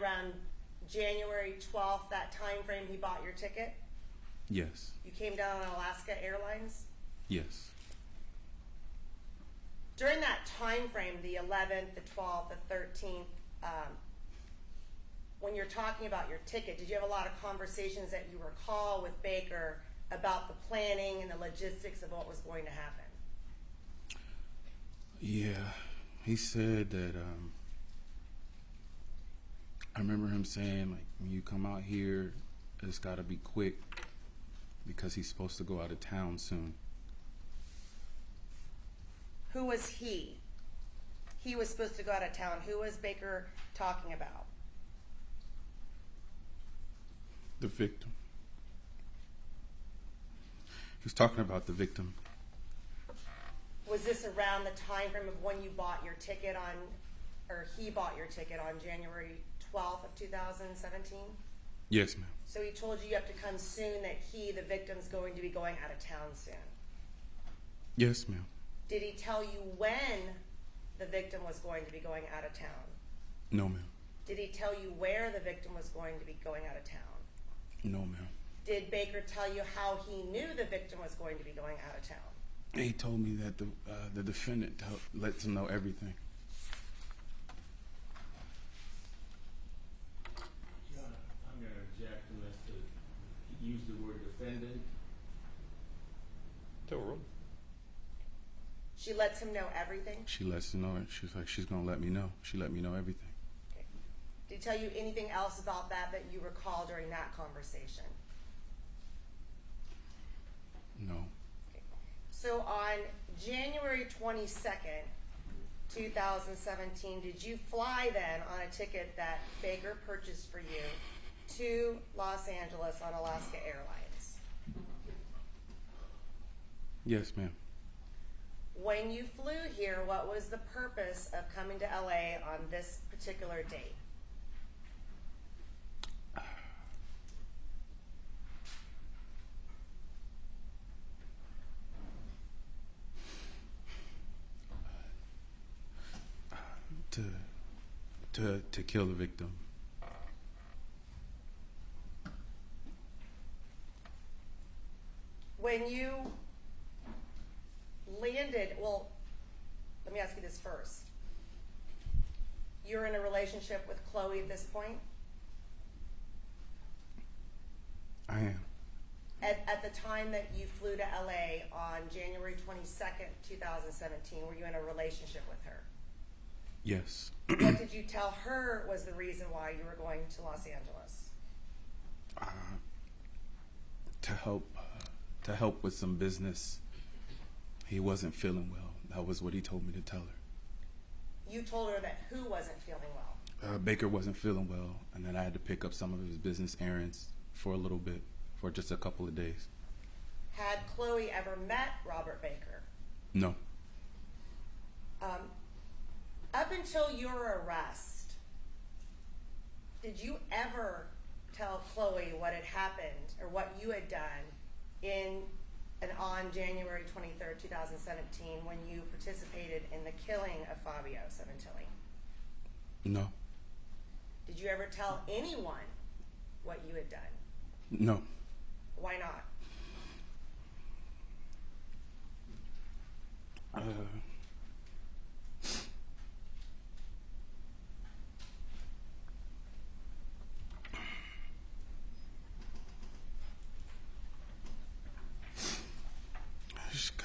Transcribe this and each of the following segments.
around January 12th, that time frame he bought your ticket? Yes. You came down on Alaska Airlines? Yes. During that time frame, the 11th, the 12th, the 13th, when you're talking about your ticket, did you have a lot of conversations that you recall with Baker about the planning and the logistics of what was going to happen? Yeah, he said that, I remember him saying, like, when you come out here, it's got to be quick because he's supposed to go out of town soon. Who was he? He was supposed to go out of town. Who was Baker talking about? The victim. He was talking about the victim. Was this around the time frame of when you bought your ticket on, or he bought your ticket on January 12th of 2017? Yes, ma'am. So he told you have to come soon, that he, the victim's going to be going out of town soon. Yes, ma'am. Did he tell you when the victim was going to be going out of town? No, ma'am. Did he tell you where the victim was going to be going out of town? No, ma'am. Did Baker tell you how he knew the victim was going to be going out of town? He told me that the defendant lets him know everything. I'm going to object unless he used the word defendant. To a room. She lets him know everything? She lets him know it. She's like, she's going to let me know. She let me know everything. Okay. Did he tell you anything else about that you recall during that conversation? No. Okay. So on January 22nd, 2017, did you fly then on a ticket that Baker purchased for you to Los Angeles on Alaska Airlines? Yes, ma'am. When you flew here, what was the purpose of coming to LA on this particular date? To kill the victim. When you landed, well, let me ask you this first. You're in a relationship with Chloe at this point? I am. At the time that you flew to LA on January 22nd, 2017, were you in a relationship with her? Yes. What did you tell her was the reason why you were going to Los Angeles? To help with some business. He wasn't feeling well. That was what he told me to tell her. You told her that who wasn't feeling well? Baker wasn't feeling well, and then I had to pick up some of his business errands for a little bit, for just a couple of days. Had Chloe ever met Robert Baker? No. Up until your arrest, did you ever tell Chloe what had happened or what you had done in and on January 23rd, 2017, when you participated in the killing of Fabio Sementilli? No. Did you ever tell anyone what you had done? No. Why not?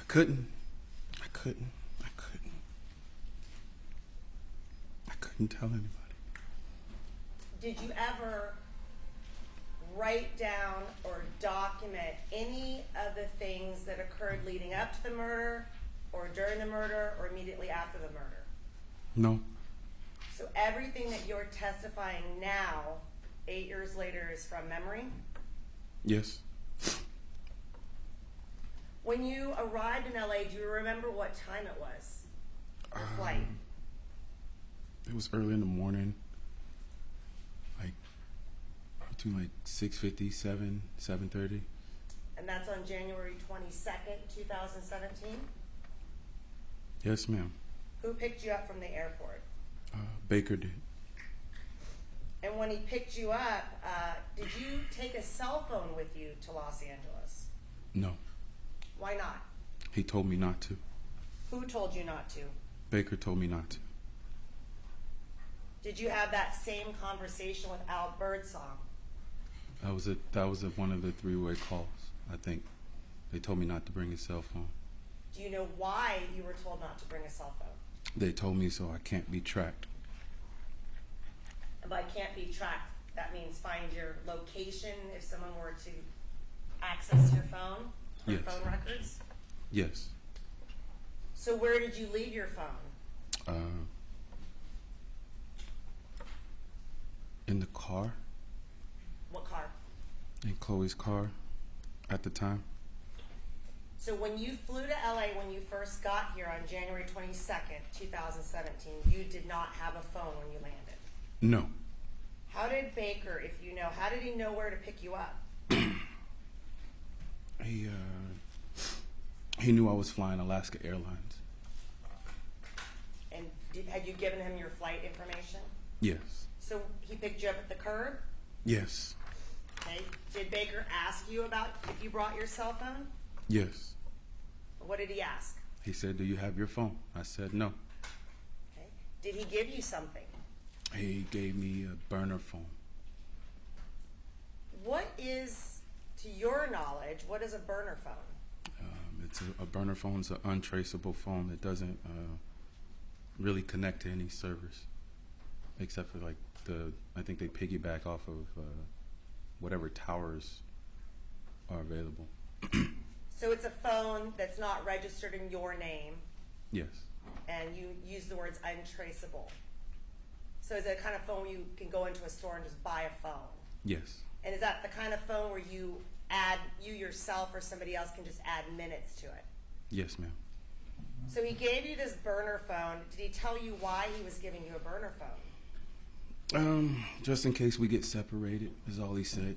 I couldn't tell anybody. Did you ever write down or document any of the things that occurred leading up to the murder or during the murder or immediately after the murder? No. So everything that you're testifying now, 8 years later, is from memory? Yes. When you arrived in LA, do you remember what time it was? Your flight? It was early in the morning, like between like 6:50, 7:30. And that's on January 22nd, 2017? Yes, ma'am. Who picked you up from the airport? Baker did. And when he picked you up, did you take a cell phone with you to Los Angeles? No. Why not? He told me not to. Who told you not to? Baker told me not to. Did you have that same conversation with Al Birdsong? That was one of the three-way calls. I think they told me not to bring a cell phone. Do you know why you were told not to bring a cell phone? They told me so I can't be tracked. And by can't be tracked, that means find your location if someone were to access your phone, your Yes. phone records. Yes. So where did you leave your phone? In the car, What car? in Chloe's car, at the time. So when you flew to LA when you first got here on January 22nd, 2017, you did not have a phone when you landed. No. How did Baker, if you know, how did he know where to pick you up? He knew I was flying Alaska Airlines. And had you given him your flight information? Yes. So he picked you up at the curb? Yes. Okay. Did Baker ask you about if you brought your cell phone? Yes. What did he ask? He said, "Do you have your phone?" I said, "No." Okay. Did he give you something? He gave me a burner phone. What is, to your knowledge, what is a burner phone? It's a burner phone. It's an untraceable phone that doesn't really connect to any servers, except for like I think they piggyback off of whatever towers are available. So it's a phone that's not registered in your name, Yes. and you use the words untraceable. So is it a kind of phone where you can go into a store and just buy a phone? Yes. And is that the kind of phone where you yourself or somebody else can just add minutes to it? Yes, ma'am. So he gave you this burner phone. Did he tell you why he was giving you a burner phone? Just in case we get separated, is all he said.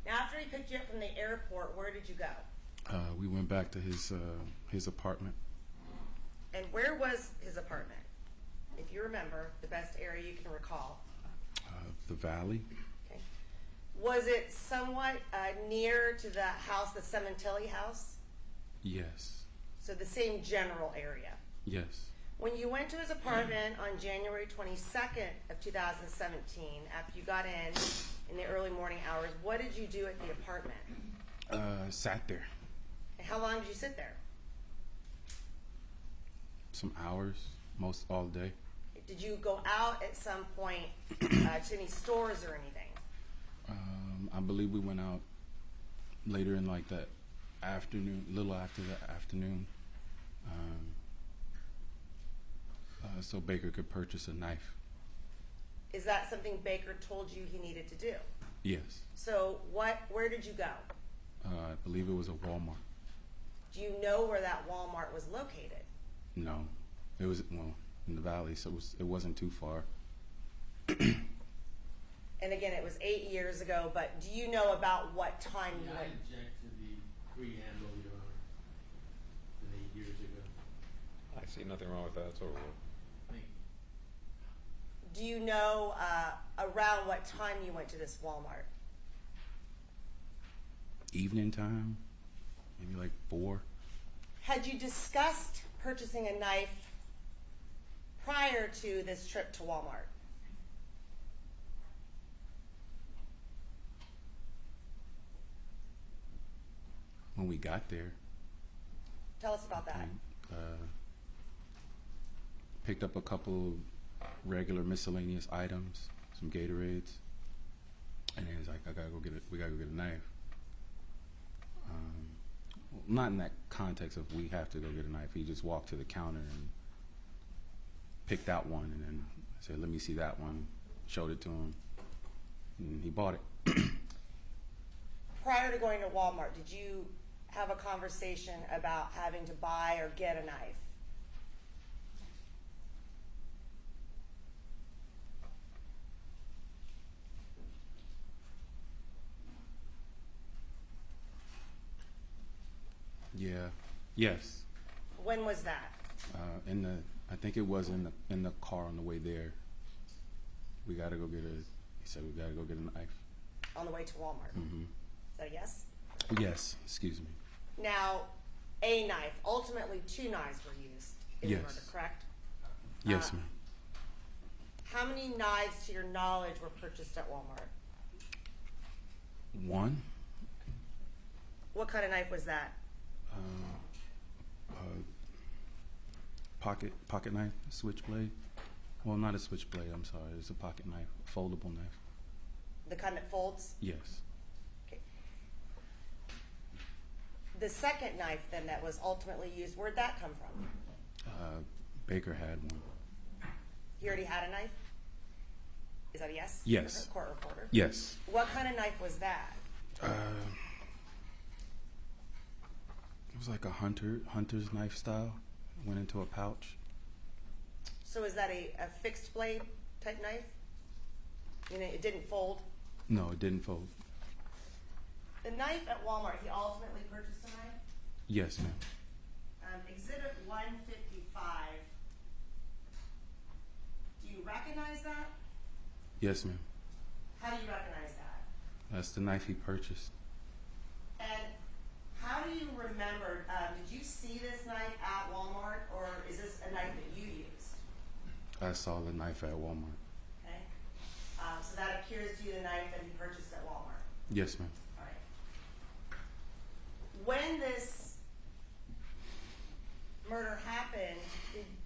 Now, after he picked you up from the airport, where did you go? We went back to his apartment. And where was his apartment? If you remember, the best area you can recall. The Valley. Okay. Was it somewhat near to the house, the Sementilli house? Yes. So the same general area. Yes. When you went to his apartment on January 22nd of 2017, after you got in the early morning hours, what did you do at the apartment? Sat there And how long did you sit there? some hours, most all day. Did you go out at some point to any stores or anything? I believe we went out later in like that afternoon, a little after the afternoon, so Baker could purchase a knife. Is that something Baker told you he needed to do? Yes. So where did you go? I believe it was a Walmart. Do you know where that Walmart was located? No, it was in the Valley, so it wasn't too far. And again, it was 8 years ago, but do you know about what time you I went? object to the preamble, Your Honor, than 8 years ago. I see nothing wrong with that. It's over with. Thank you. Do you know around what time you went to this Walmart? Evening time, maybe like 4. Had you discussed purchasing a knife prior to this trip to Walmart? When we got there, Tell us about that. picked up a couple regular miscellaneous items, some Gatorades, and then he's like, we gotta go get a knife. Not in that context of we have to go get a knife. He just walked to the counter and picked out one, and then said, "Let me see that one." Showed it to him, and he bought it. Prior to going to Walmart, did you have a conversation about having to buy or get a knife? Yeah. Yes. When was that? I think it was in the car on the way there. we gotta go get he said we gotta go get a knife. On the way to Walmart. Mm-hmm. Is that a yes? Yes, excuse me. Now, a knife, ultimately 2 knives were used in Yes. the murder, correct? Yes, ma'am. How many knives, to your knowledge, were purchased at Walmart? 1. What kind of knife was that? Pocket knife, switchblade. Well, not a switchblade. I'm sorry. It's a pocket knife, a foldable knife. The kind that folds? Yes. Okay. The second knife, then, that was ultimately used, where'd that come from? Baker had one. He already had a knife? Is that a yes? Yes. Court reporter? Yes. What kind of knife was that? It was like a hunter's knife style. Went into a pouch. So is that a fixed blade type knife? You know, it didn't fold? No, it didn't fold. The knife at Walmart, he ultimately purchased a knife? Yes, ma'am. Exhibit 155. Do you recognize that? Yes, ma'am. How do you recognize that? That's the knife he purchased. And how do you remember, did you see this knife at Walmart, or is this a knife that you used? I saw the knife at Walmart. Okay. So that appears to you the knife that he purchased at Walmart. Yes, ma'am. All right. When this murder happened,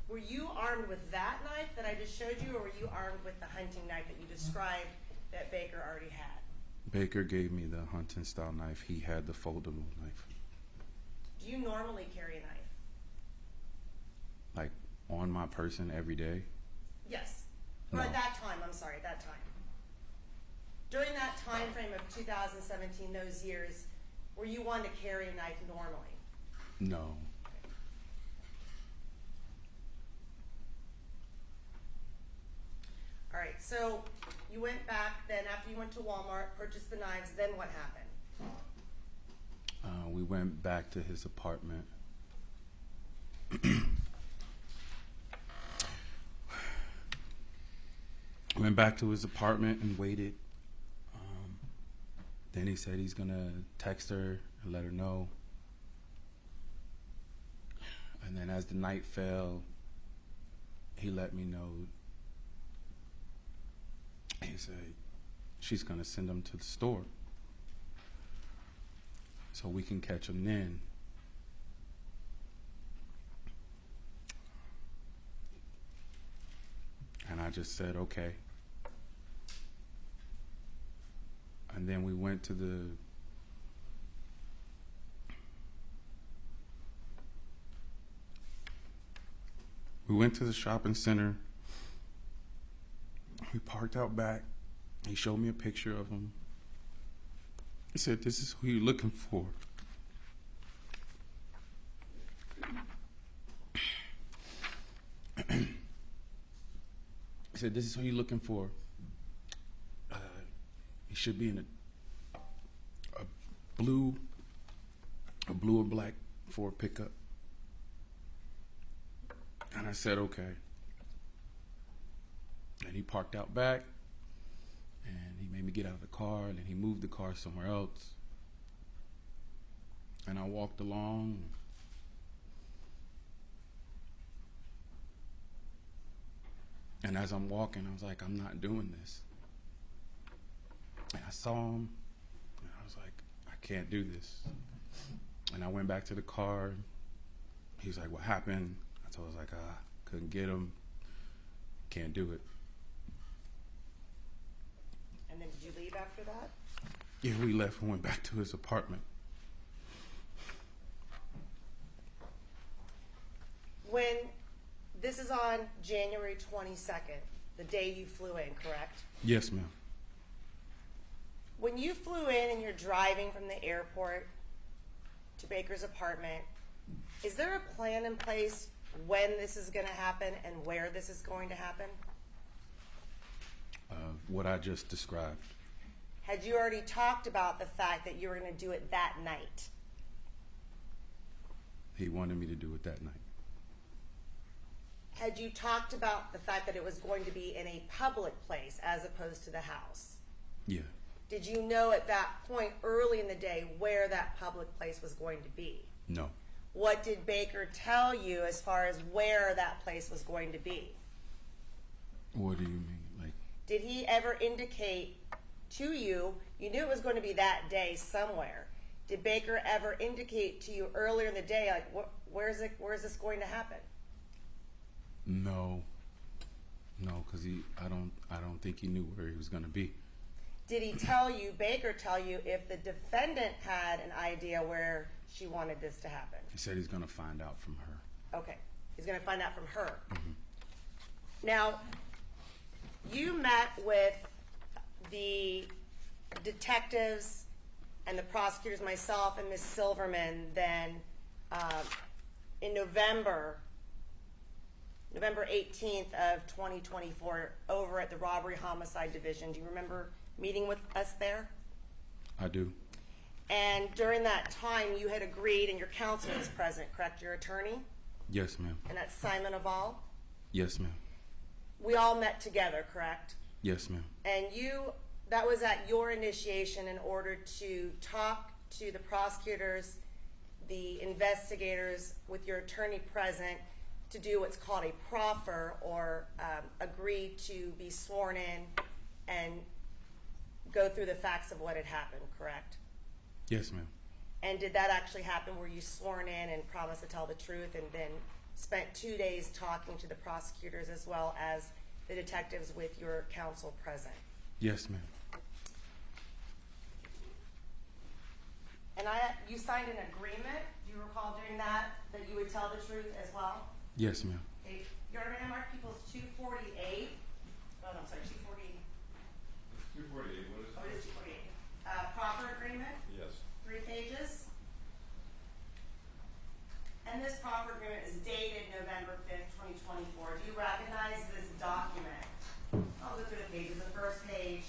were you armed with that knife that I just showed you, or were you armed with the hunting knife that you described that Baker already had? Baker gave me the hunting style knife. He had the foldable knife. Do you normally carry a knife? Like on my person every day? Yes. Or No. at that time, I'm sorry, at that time. During that time frame of 2017, those years, were you one to carry a knife normally? No. All right, so you went back then after you went to Walmart, purchased the knives, then what happened? We went back to his apartment. Went back to his apartment and waited. Then he said he's gonna text her and let her know. And then as the night fell, he let me know. He said she's gonna send him to the store so we can catch him then. And I just said, okay. And then we went to the shopping center. We parked out back. He showed me a picture of him. He said, "This is who you're looking for." He said, "This is who you're looking for. He should be in a blue or black Ford pickup." And I said, okay. And he parked out back, and he made me get out of the car, and then he moved the car somewhere else. And I walked along. And as I'm walking, I was like, I'm not doing this. And I saw him, and I was like, I can't do this. And I went back to the car. He was like, what happened? I told him, couldn't get him. Can't do it. And then did you leave after that? Yeah, we left and went back to his apartment. When this is on January 22nd, the day you flew in, correct? Yes, ma'am. When you flew in and you're driving from the airport to Baker's apartment, is there a plan in place when this is going to happen and where this is going to happen? What I just described. Had you already talked about the fact that you were going to do it that night? He wanted me to do it that night. had you talked about the fact that it was going to be in a public place as opposed to the house? Yeah. Did you know at that point early in the day where that public place was going to be? No. What did Baker tell you as far as where that place was going to be? What do you mean? Like, Did he ever indicate to you, you knew it was going to be that day somewhere. Did Baker ever indicate to you earlier in the day, like, where is this going to happen? no, because I don't think he knew where he was going to be. Did he tell you, Baker tell you, if the defendant had an idea where she wanted this to happen? He said he's going to find out from her. Okay, he's going to find out from her. Now, you met with the detectives and the prosecutors, myself and Ms. Silverman, then in November 18th of 2024 over at the Robbery Homicide Division. Do you remember meeting with us there? I do. And during that time, you had agreed, and your counsel was present, correct? Your attorney? Yes, ma'am. And that's Simon Aval? Yes, ma'am. We all met together, correct? Yes, ma'am. And that was at your initiation in order to talk to the prosecutors, the investigators, with your attorney present, to do what's called a proffer, or agree to be sworn in and go through the facts of what had happened, correct? Yes, ma'am. And did that actually happen? Were you sworn in and promised to tell the truth, and then spent 2 days talking to the prosecutors as well as the detectives with your counsel present? Yes, ma'am. And you signed an agreement, do you recall doing that you would tell the truth as well? Yes, ma'am. Okay, your landmark people's 248. Oh, no, I'm sorry, 248. 248, what is Oh, it is 248. Proffer agreement, Yes. 3 pages. And this proffer agreement is dated November 5th, 2024. Do you recognize this document? I'll go through the pages. The first page,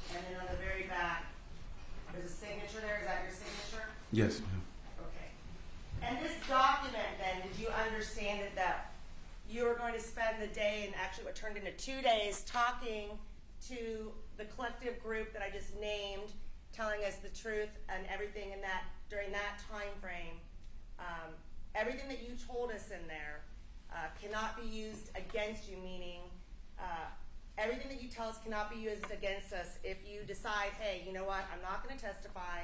and then on the very back, there's a signature there. Is that your signature? Yes, ma'am. Okay. And this document, then, did you understand it that you were going to spend the day, and actually what turned into 2 days, talking to the collective group that I just named, telling us the truth and everything in that during that time frame? Everything that you told us in there cannot be used against you, meaning everything that you tell us cannot be used against us if you decide, hey, you know what, I'm not going to testify.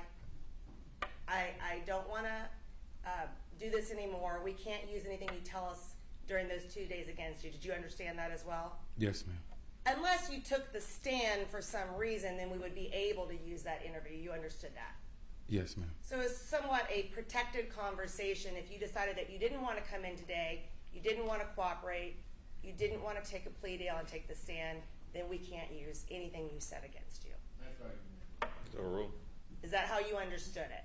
I don't want to do this anymore. We can't use anything you tell us during those 2 days against you. Did you understand that as well? Yes, ma'am. Unless you took the stand for some reason, then we would be able to use that interview. You understood that? Yes, ma'am. So it's somewhat a protected conversation. If you decided that you didn't want to come in today, you didn't want to cooperate, you didn't want to take a plea deal and take the stand, then we can't use anything you said against you. That's right. So rule. Is that how you understood it?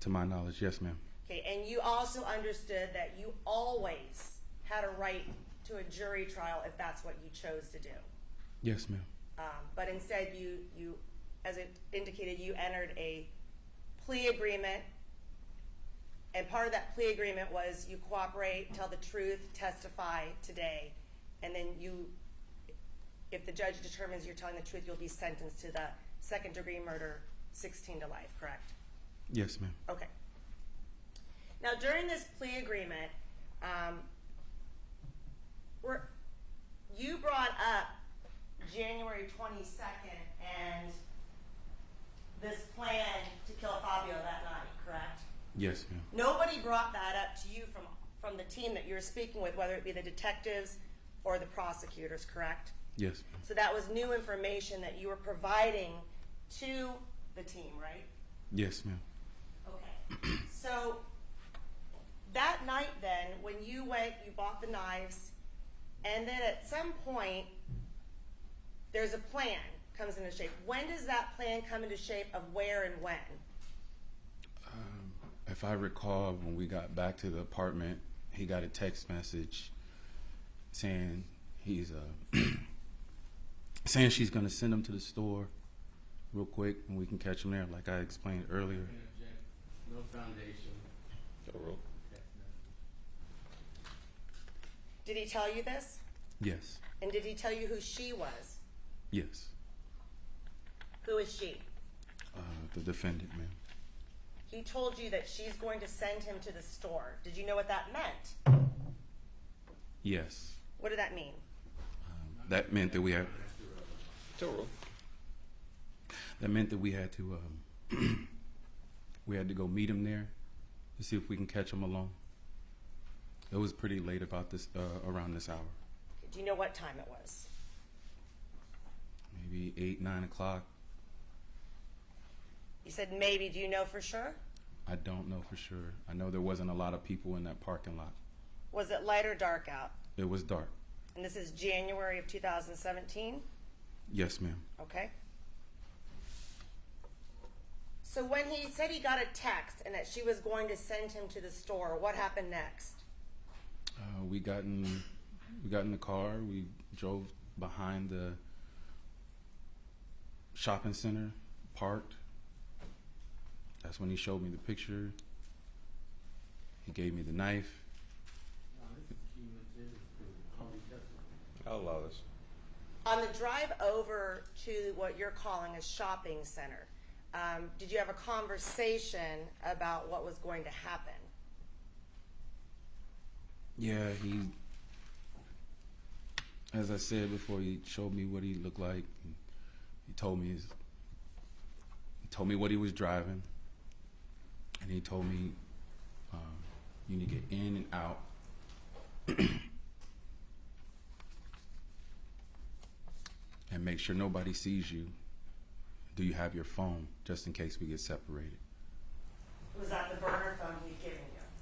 To my knowledge, yes, ma'am. Okay, and you also understood that you always had a right to a jury trial if that's what you chose to do. Yes, ma'am. But instead, you, as it indicated, you entered a plea agreement, and part of that plea agreement was you cooperate, tell the truth, testify today, and then if the judge determines you're telling the truth, you'll be sentenced to the second-degree murder, 16 to life, correct? Yes, ma'am. Okay. Now, during this plea agreement, you brought up January 22nd and this plan to kill Fabio that night, correct? Yes, ma'am. Nobody brought that up to you from the team that you're speaking with, whether it be the detectives or the prosecutors, correct? Yes, ma'am. So that was new information that you were providing to the team, right? Yes, ma'am. Okay. So that night then, when you went, you bought the knives, and then at some point, there's a plan comes into shape. When does that plan come into shape of where and when? If I recall, when we got back to the apartment, he got a text message saying he's saying she's going to send him to the store real quick, and we can catch him there, like I explained earlier. No foundation. So rule. Did he tell you this? Yes. And did he tell you who she was? Yes. Who is she? The defendant, ma'am. He told you that she's going to send him to the store. Did you know what that meant? Yes. What did that mean? That meant that we had. Total. That meant that we had to. We had to go meet him there to see if we can catch him alone. It was pretty late about this, around this hour. Do you know what time it was? Maybe 8, 9 o'clock. You said maybe. Do you know for sure? I don't know for sure. I know there wasn't a lot of people in that parking lot. Was it light or dark out? It was dark. And this is January of 2017? Yes, ma'am. Okay. So when he said he got a text and that she was going to send him to the store, what happened next? We got in the car. We drove behind the shopping center, parked. That's when he showed me the picture. He gave me the knife. I'll allow this. On the drive over to what you're calling a shopping center, did you have a conversation about what was going to happen? Yeah, as I said before, he showed me what he looked like. And he told me what he was driving, and he told me you need to get in and out. And make sure nobody sees you. Do you have your phone, just in case we get separated? Was that the burner phone he'd given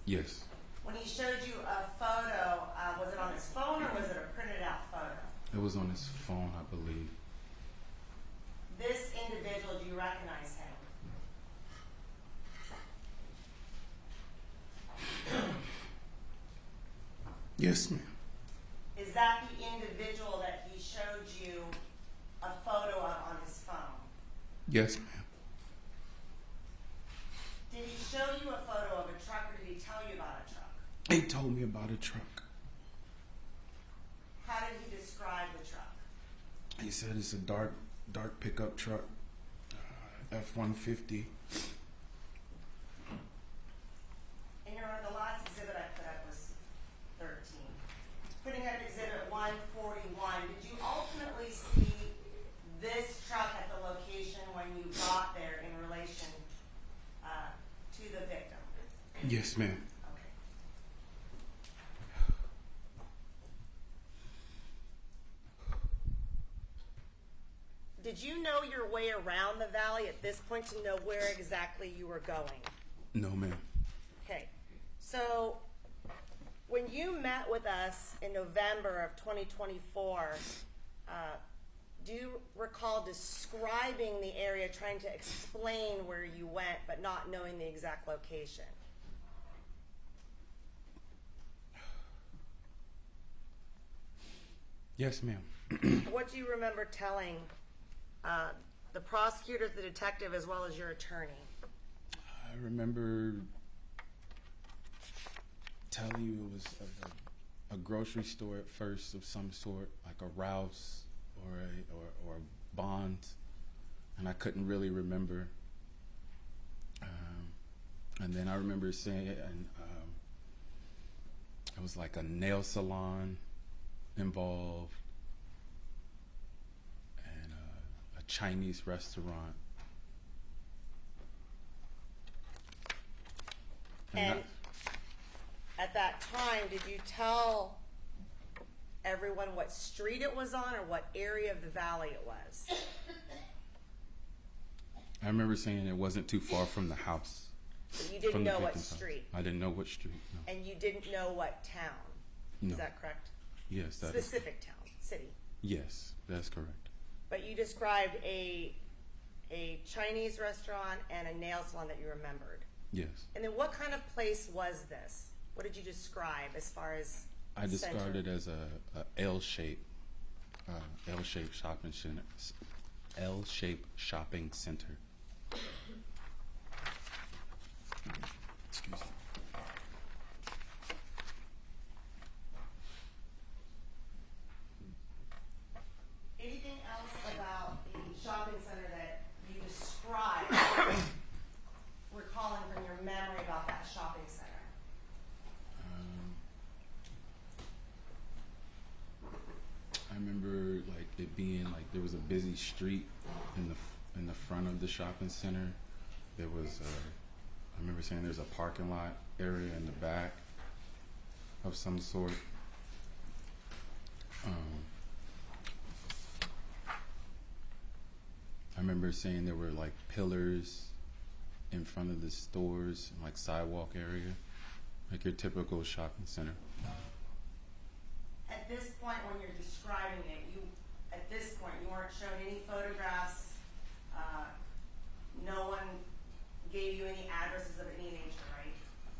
you? Yes. When he showed you a photo, was it on his phone or was it a printed out photo? It was on his phone, I believe. This individual, do you recognize him? Yes, ma'am. Is that the individual that he showed you a photo of on his phone? Yes, ma'am. Did he show you a photo of a truck or did he tell you about a truck? He told me about a truck. How did he describe the truck? He said it's a dark pickup truck, F-150. And your the last exhibit I put up was 13. Putting up exhibit 141, did you ultimately see this truck at the location when you got there in relation to the victim? Yes, ma'am. Okay. Did you know your way around the valley at this point to know where exactly you were going? No, ma'am. Okay, so when you met with us in November of 2024, do you recall describing the area, trying to explain where you went, but not knowing the exact location? Yes, ma'am. What do you remember telling the prosecutors, the detective, as well as your attorney? I remember telling you it was a grocery store at first of some sort, like a Rouse or a Bonds, and I couldn't really remember. And then I remember saying it was like a nail salon involved and a Chinese restaurant. And at that time, did you tell everyone what street it was on or what area of the valley it was? I remember saying it wasn't too far from the house. So you didn't from the know what victim's house. street? I didn't know what street, no. And you didn't know what town? No. Is that correct? Yes, that is. Specific town, city. Yes, that's correct. But you described a Chinese restaurant and a nail salon that you remembered. Yes. And then what kind of place was this? What did you describe as far as I described center? it as a L-shaped shopping center. L-shaped shopping center. Excuse me. I remember like it being like there was a busy street in the front of the shopping center. There was I remember saying there's a parking lot area in the back of some sort. I remember saying there were like pillars in front of the stores and like sidewalk area, like your typical shopping center. At this point, when you're describing it, at this point you weren't shown any photographs. No one gave you any addresses of any nature, right?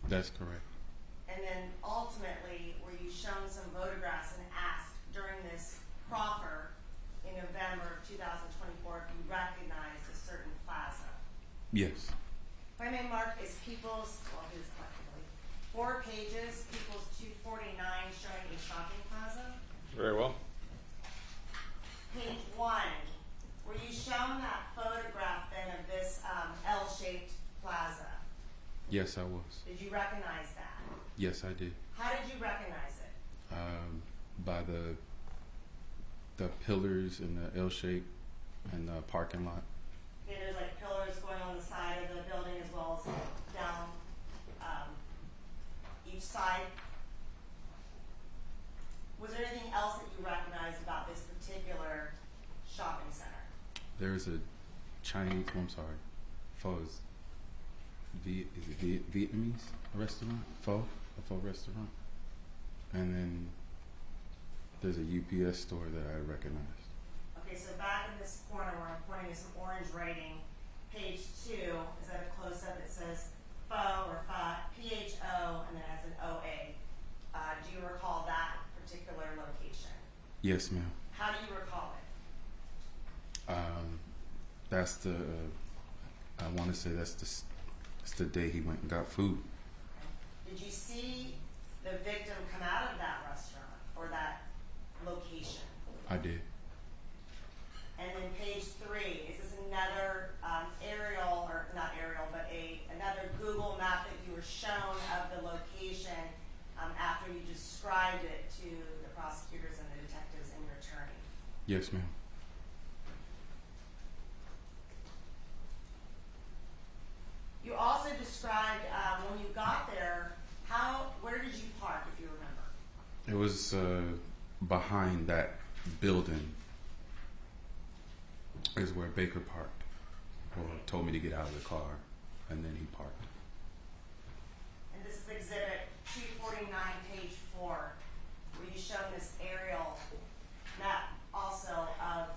That's correct. And then ultimately, were you shown some photographs and asked during this proffer in November of 2024 if you recognized a certain plaza? Yes. If I may mark is People's, well, it is collectively, 4 pages, People's 249 showing a shopping plaza. Very well. Page 1, were you shown that photograph then of this L-shaped plaza? Yes, I was. Did you recognize that? Yes, I did. How did you recognize it? By the pillars and the L shape and the parking lot. Okay, there's like pillars going on the side of the building as well as down each side. Was there anything else that you recognized about this particular shopping center? There's a Chinese, I'm sorry, Pho is it Vietnamese restaurant? Pho? A Pho restaurant? And then there's a UPS store that I recognized. Okay, so back in this corner where I'm pointing to some orange writing, page 2 is at a close-up. It says Pho or Pho, P-H-O, and then it has an O-A. Do you recall that particular location? Yes, ma'am. How do you recall it? That's the, I want to say that's the day he went and got food. Did you see the victim come out of that restaurant or that location? I did. And then page 3, is this another aerial, or not aerial, but another Google map that you were shown of the location after you described it to the prosecutors and the detectives and your attorney? Yes, ma'am. You also described when you got there, where did you park, if you remember? It was behind that building is where Baker parked, or told me to get out of the car, and then he parked. And this is exhibit 249, page 4, where you shown this aerial map also of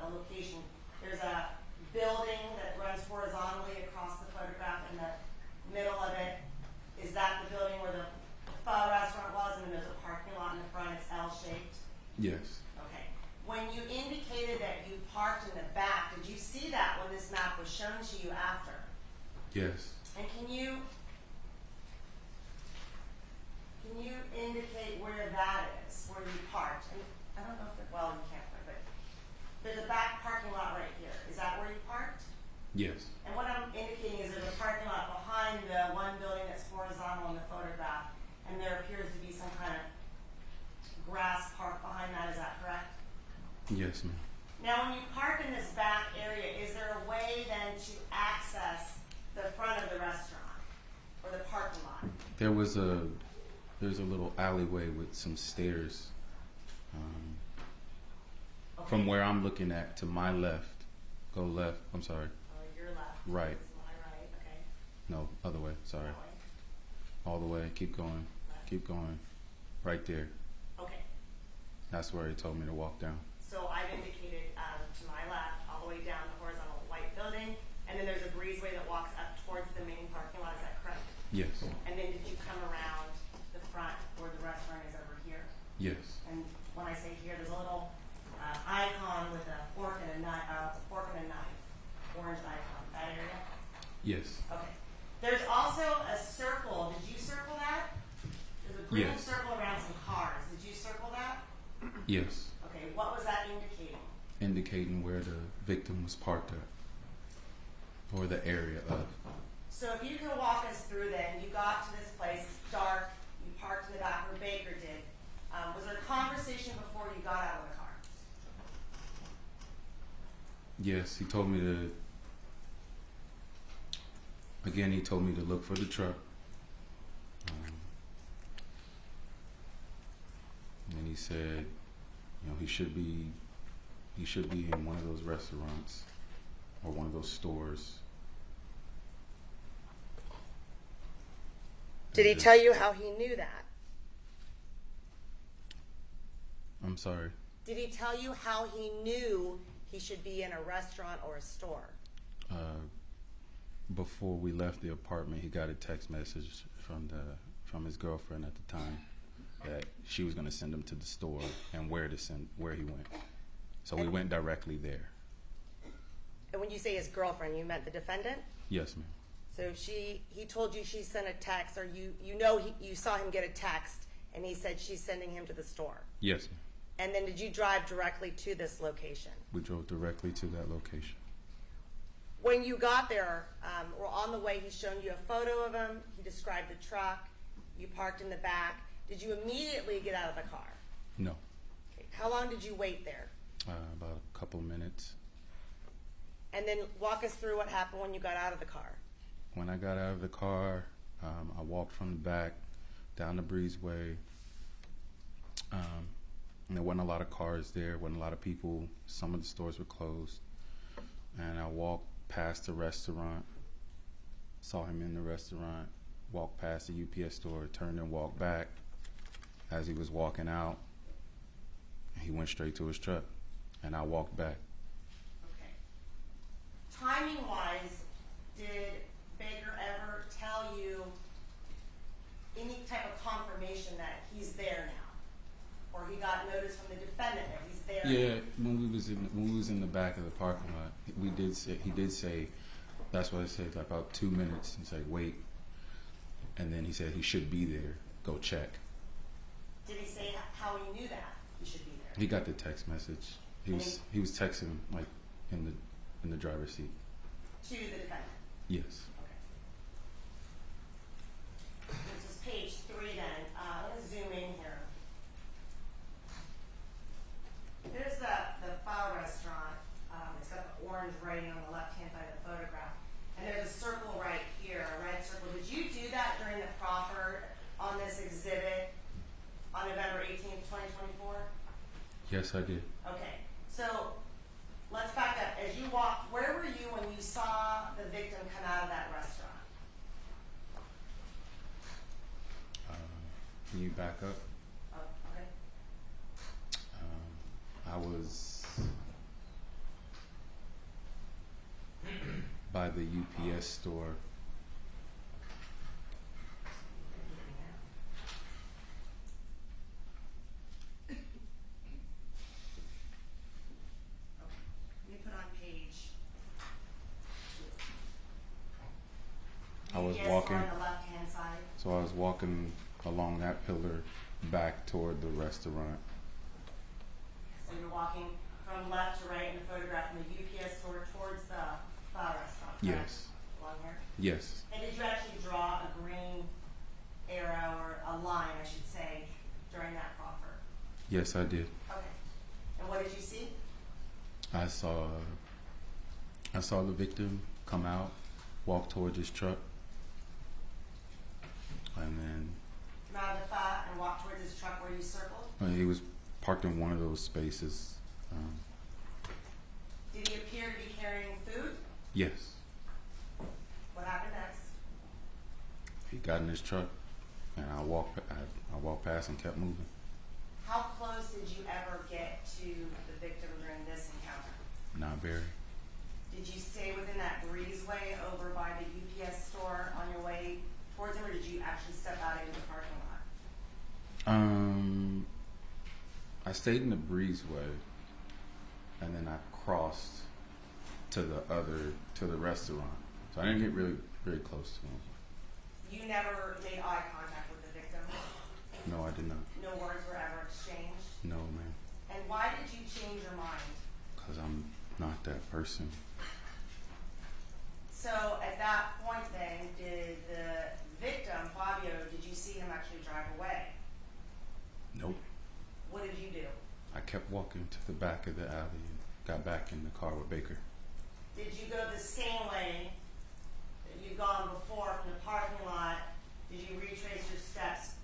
the location. There's a building that runs horizontally across the photograph. In the middle of it, is that the building where the pho restaurant was, and then there's a parking lot in the front, it's L-shaped? Yes. Okay. When you indicated that you parked in the back, did you see that when this map was shown to you after? Yes. And can you indicate where that is, where you parked? And I don't know if well, you can't, but there's a back parking lot right here. Is that where you parked? Yes. And what I'm indicating is there's a parking lot behind the one building that's horizontal in the photograph, and there appears to be some kind of grass park behind that. Is that correct? Yes, ma'am. Now, when you park in this back area, is there a way then to access the front of the restaurant or the parking lot? There's a little alleyway with some stairs. Okay. From where I'm looking at to my left, go left. I'm sorry. Your left. Right. This is my right. Okay. No, other way. Sorry. That way. All the way. Keep going. Left. Keep going. Right there. Okay. That's where he told me to walk down. So I've indicated to my left, all the way down the horizontal white building, and then there's a breezeway that walks up towards the main parking lot. Is that correct? Yes. And then did you come around the front where the restaurant is over here? Yes. And when I say here, there's a little icon with a fork and a knife, orange icon. That area? Yes. Okay. There's also a circle. Did you circle that? There's a green Yes. circle around some cars. Did you circle that? Yes. Okay. What was that indicating? Indicating where the victim was parked at, or the area of. So if you can walk us through then, you got to this place, it's dark, you parked in the back where Baker did. Was there a conversation before you got out of the car? Yes, he told me to. Again, he told me to look for the truck. And he said, you know, he should be in one of those restaurants or one of those stores. Did he tell you how he knew that? I'm sorry. Did he tell you how he knew he should be in a restaurant or a store? Before we left the apartment, he got a text message from his girlfriend at the time that she was going to send him to the store and where he went. So we went directly there. And when you say his girlfriend, you meant the defendant? Yes, ma'am. So he told you she sent a text, or you saw him get a text, and he said she's sending him to the store. Yes, ma'am. And then did you drive directly to this location? We drove directly to that location. When you got there, or on the way, he's shown you a photo of him. He described the truck. You parked in the back. Did you immediately get out of the car? No. Okay. How long did you wait there? About a couple of minutes. And then walk us through what happened when you got out of the car. When I got out of the car, I walked from the back down the breezeway. And there wasn't a lot of cars there, wasn't a lot of people. Some of the stores were closed. And I walked past the restaurant, saw him in the restaurant, walked past the UPS store, turned and walked back. As he was walking out, he went straight to his truck, and I walked back. Okay. Timing-wise, did Baker ever tell you any type of confirmation that he's there now? Or he got notice from the defendant that he's there Yeah, now? when we was in the back of the parking lot, he did say that's what I said, like about 2 minutes. He's like, wait, and then he said he should be there. Go check. Did he say how he knew that he should be there? He got the text message. He was texting like in the driver's seat. To the defendant? Yes. Okay. This is page 3 then. I'm going to zoom in here. Here's the pho restaurant. It's got the orange writing on the left-hand side of the photograph. And there's a circle right here, a red circle. Did you do that during the proffer on this exhibit on November 18th, 2024? Yes, I did. Okay. So let's back up. As you walked, where were you when you saw the victim come out of that restaurant? Can you back up? Oh, okay. I was by the UPS store. Let me put on page 2. I was UPS walking. on the left-hand side. So I was walking along that pillar back toward the restaurant. So you're walking from left to right in the photograph from the UPS store towards the pho restaurant, correct? Yes. Along here? Yes. And did you actually draw a green arrow, or a line, I should say, during that proffer? Yes, I did. Okay. And what did you see? I saw the victim come out, walk towards his truck, and then Come out of the pho and walk towards his truck where you circled? he was parked in one of those spaces. Did he appear to be carrying food? Yes. What happened next? He got in his truck, and I walked past and kept moving. How close did you ever get to the victim during this encounter? Not very. Did you stay within that breezeway over by the UPS store on your way towards him, or did you actually step out into the parking lot? I stayed in the breezeway, and then I crossed to the restaurant. So I didn't get really very close to him. You never made eye contact with the victim? No, I did not. No words were ever exchanged? No, ma'am. And why did you change your mind? Because I'm not that person. So at that point then, did the victim, Fabio, did you see him actually drive away? Nope. What did you do? I kept walking to the back of the alley got back in the car with Baker. Did you go the same way that you've gone before from the parking lot? Did you retrace your steps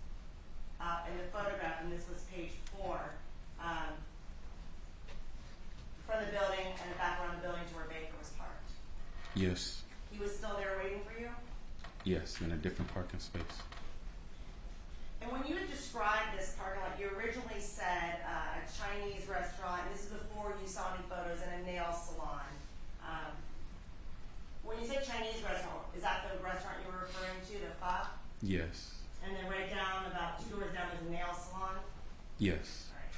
in the photograph, and this was page 4, from the building and back around the building to where Baker was parked? Yes. He was still there waiting for you? Yes, in a different parking space. And when you had described this parking lot, you originally said a Chinese restaurant, and this is before you saw any photos, and a nail salon. When you say Chinese restaurant, is that the restaurant you were referring to, the Fa? Yes. And then right down, about 2 doors down, there's a nail salon? Yes. All right.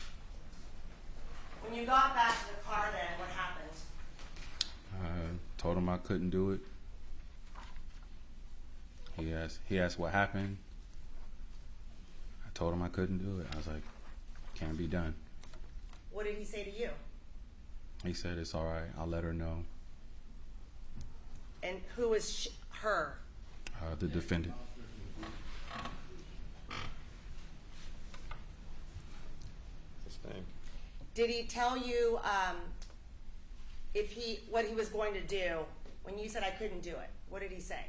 When you got back to the car then, what happened? Told him I couldn't do it. He asked what happened. I told him I couldn't do it. I was like, can't be done. What did he say to you? He said, it's all right. I'll let her know. And who was her? The defendant. Sustained. Did he tell you what he was going to do when you said I couldn't do it? What did he say?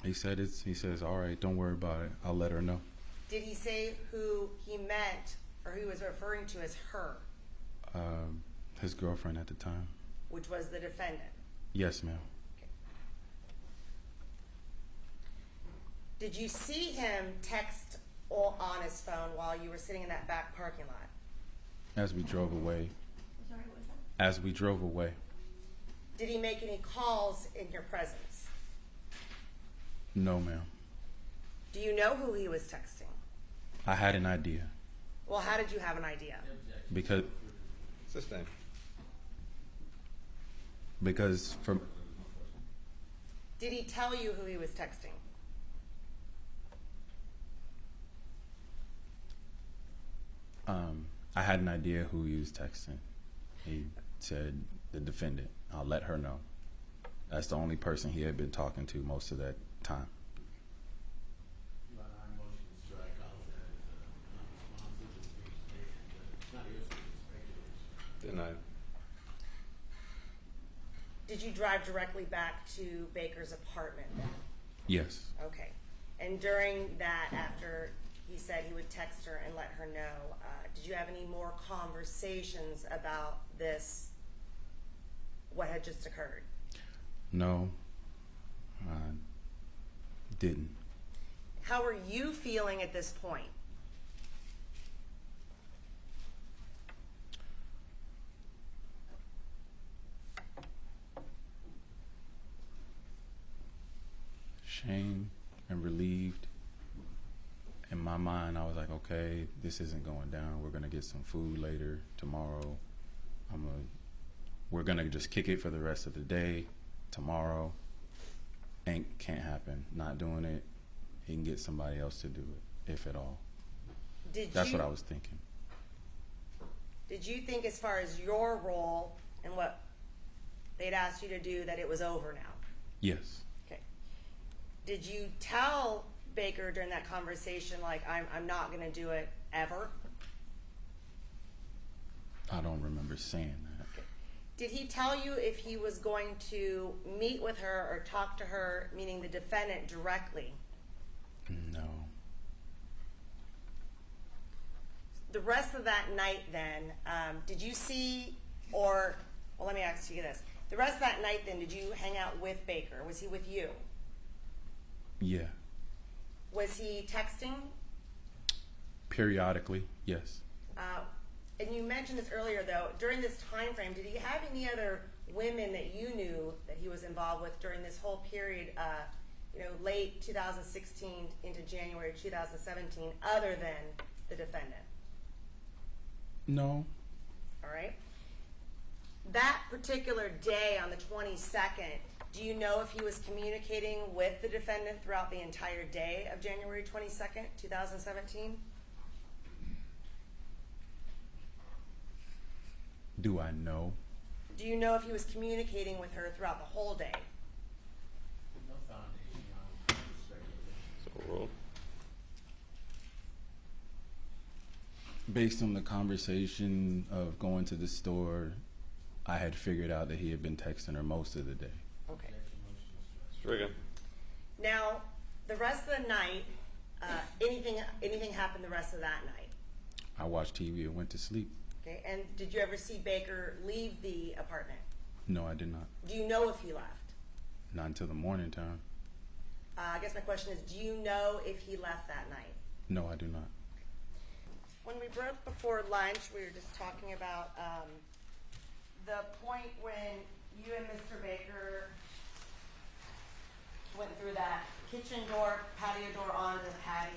He says, all right, don't worry about it. I'll let her know. Did he say who he meant or who he was referring to as her, His girlfriend at the time. which was the defendant? Yes, ma'am. Okay. Did you see him text on his phone while you were sitting in that back parking lot? As we drove away. Sorry, what was that? As we drove away. Did he make any calls in your presence? No, ma'am. Do you know who he was texting? I had an idea. Well, how did you have an idea? Sustained. Because from Did he tell you who he was texting? I had an idea who he was texting. He said the defendant. I'll let her know. That's the only person he had been talking to most of that time. But I motion to strike out that non-responsive is being stated, but it's not hearsay, it's speculation. Denied. Did you drive directly back to Baker's apartment then? Yes. Okay. And during that, after he said he would text her and let her know, did you have any more conversations about this, what had just occurred? No. I didn't. How are you feeling at this point? Shame and relieved. In my mind, I was like, okay, this isn't going down. We're gonna get some food later tomorrow. We're gonna just kick it for the rest of the day. Tomorrow, can't happen. Not doing it. He can get somebody else to do it, if at all. That's what I was thinking. Did you think, as far as your role and what they'd asked you to do, that it was over now? Yes. Okay. Did you tell Baker during that conversation, like, I'm not going to do it ever? I don't remember saying that. Okay. Did he tell you if he was going to meet with her or talk to her, meaning the defendant, directly? No. The rest of that night then, did you see, or, well, let me ask you this. The rest of that night then, did you hang out with Baker? Was he with you? Yeah. Was he texting? Periodically, yes. And you mentioned this earlier, though. During this time frame, did he have any other women that you knew that he was involved with during this whole period, late 2016 into January 2017, other than the defendant? No. All right. That particular day on the 22nd, do you know if he was communicating with the defendant throughout the entire day of January 22nd, 2017? Do I know? Do you know if he was communicating with her throughout the whole day? No foundation on speculation. So ruled. Based on the conversation of going to the store I had figured out that he had been texting her most of the day. Okay. Objection, motion to strike. Stricken. Now, the rest of the night, anything happened the rest of that night? I watched TV and went to sleep. Okay, and did you ever see Baker leave the apartment? No, I did not. Do you know if he left? Not until the morning time. I guess my question is, do you know if he left that night? No, I do not. When we broke before lunch, we were just talking about the point when you and Mr. Baker went through that kitchen door, patio door onto the patio.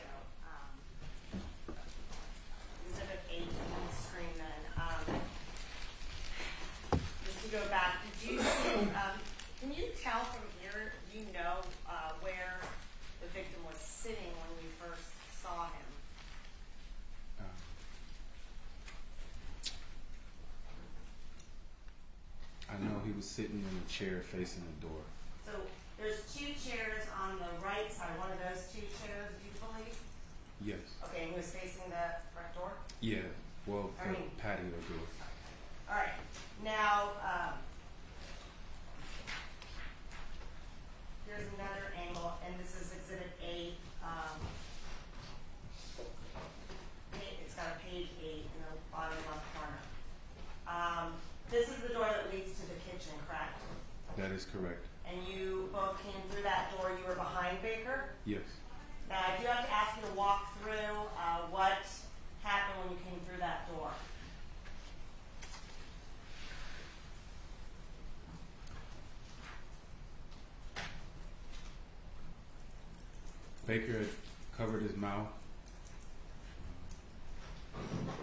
Exhibit 8 on the screen then. Just to go back, did you see, can you tell from here, do you know where the victim was sitting when we first saw him? I know he was sitting in a chair facing the door. So there's 2 chairs on the right side, one of those 2 chairs, do you believe? Yes. Okay, and he was facing the front door? Yeah. Well, I the mean- patio door. All right. Now, here's another angle, and this is Exhibit 8. It's got a page 8 in the bottom left corner. This is the door that leads to the kitchen, correct? That is correct. And you both came through that door. You were behind Baker. Yes. Now, I do have to ask you to walk through what happened when you came through that door. Baker had covered his mouth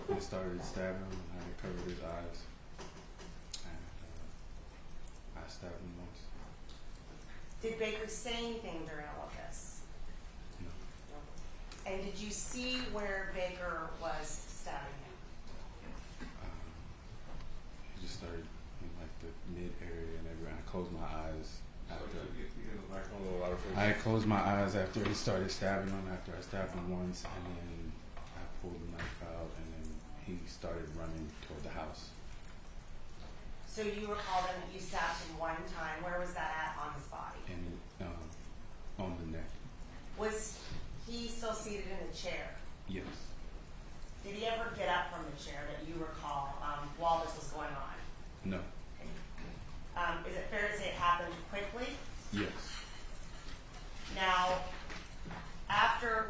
and started stabbing him. I had covered his eyes. And I stabbed him once. Did Baker say anything during all of this? No. And did you see where Baker was stabbing him? He just started in like the mid area and everywhere. I closed my eyes after. I had closed my eyes after he started stabbing him. After I stabbed him once, and then I pulled the knife out, and then he started running toward the house. So you recall then that you stabbed him one time. Where was that at on his body? And on the neck. Was he still seated in the chair? Yes. Did he ever get up from the chair that you recall while this was going on? No. Is it fair to say it happened quickly? Yes. Now,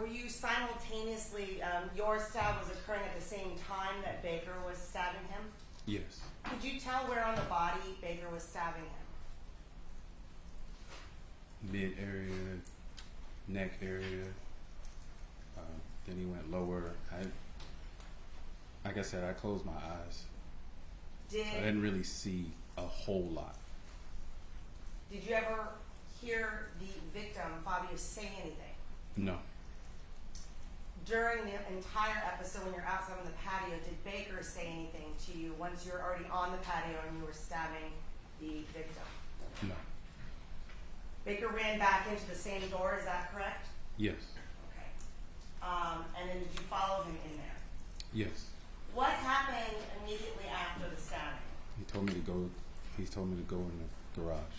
were you simultaneously, your stab was occurring at the same time that Baker was stabbing him? Yes. Could you tell where on the body Baker was stabbing him? Mid area, neck area. Then he went lower. Like I said, I closed my eyes. I didn't really see a whole lot. Did you ever hear the victim, Fabio, say anything? No. During the entire episode when you're outside on the patio, did Baker say anything to you once you were already on the patio and you were stabbing the victim? No. Baker ran back into the same door, is that correct? Yes. Okay. And then did you follow him in there? Yes. What happened immediately after the stabbing? He told me to go. He told me to go in the garage.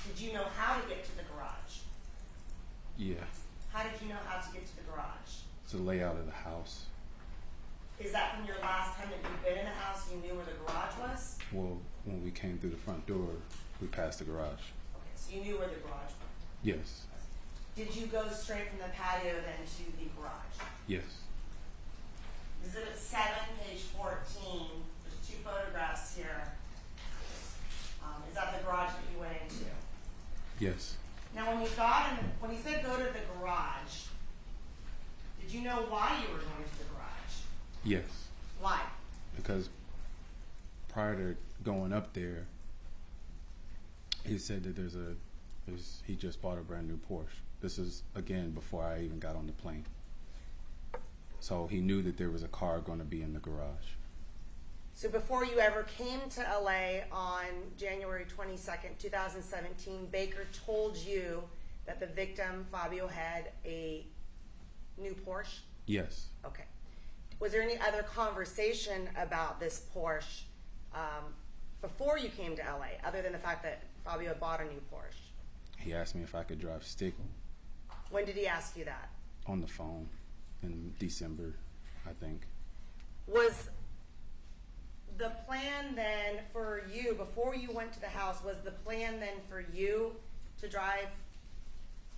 Did you know how to get to the garage? Yeah. How did you know how to get to the garage? It's the layout of the house. Is that from your last time that you've been in the house, you knew where the garage was? Well, when we came through the front door, we passed the garage. Okay, so you knew where the garage was. Yes. Did you go straight from the patio then to the garage? Yes. Exhibit 7, page 14. There's 2 photographs here. Is that the garage that you went into? Yes. Now, when you said go to the garage, did you know why you were going to the garage? Yes. Why? Because prior to going up there, he said that he just bought a brand new Porsche. This is, again, before I even got on the plane. So he knew that there was a car going to be in the garage. So before you ever came to LA on January 22nd, 2017, Baker told you that the victim, Fabio, had a new Porsche? Yes. Okay. Was there any other conversation about this Porsche before before you came to LA, other than the fact that Fabio had bought a new Porsche? He asked me if I could drive stick When did he ask you that? on the phone in December, I think. Was the plan then for you, before you went to the house, was the plan then for you to drive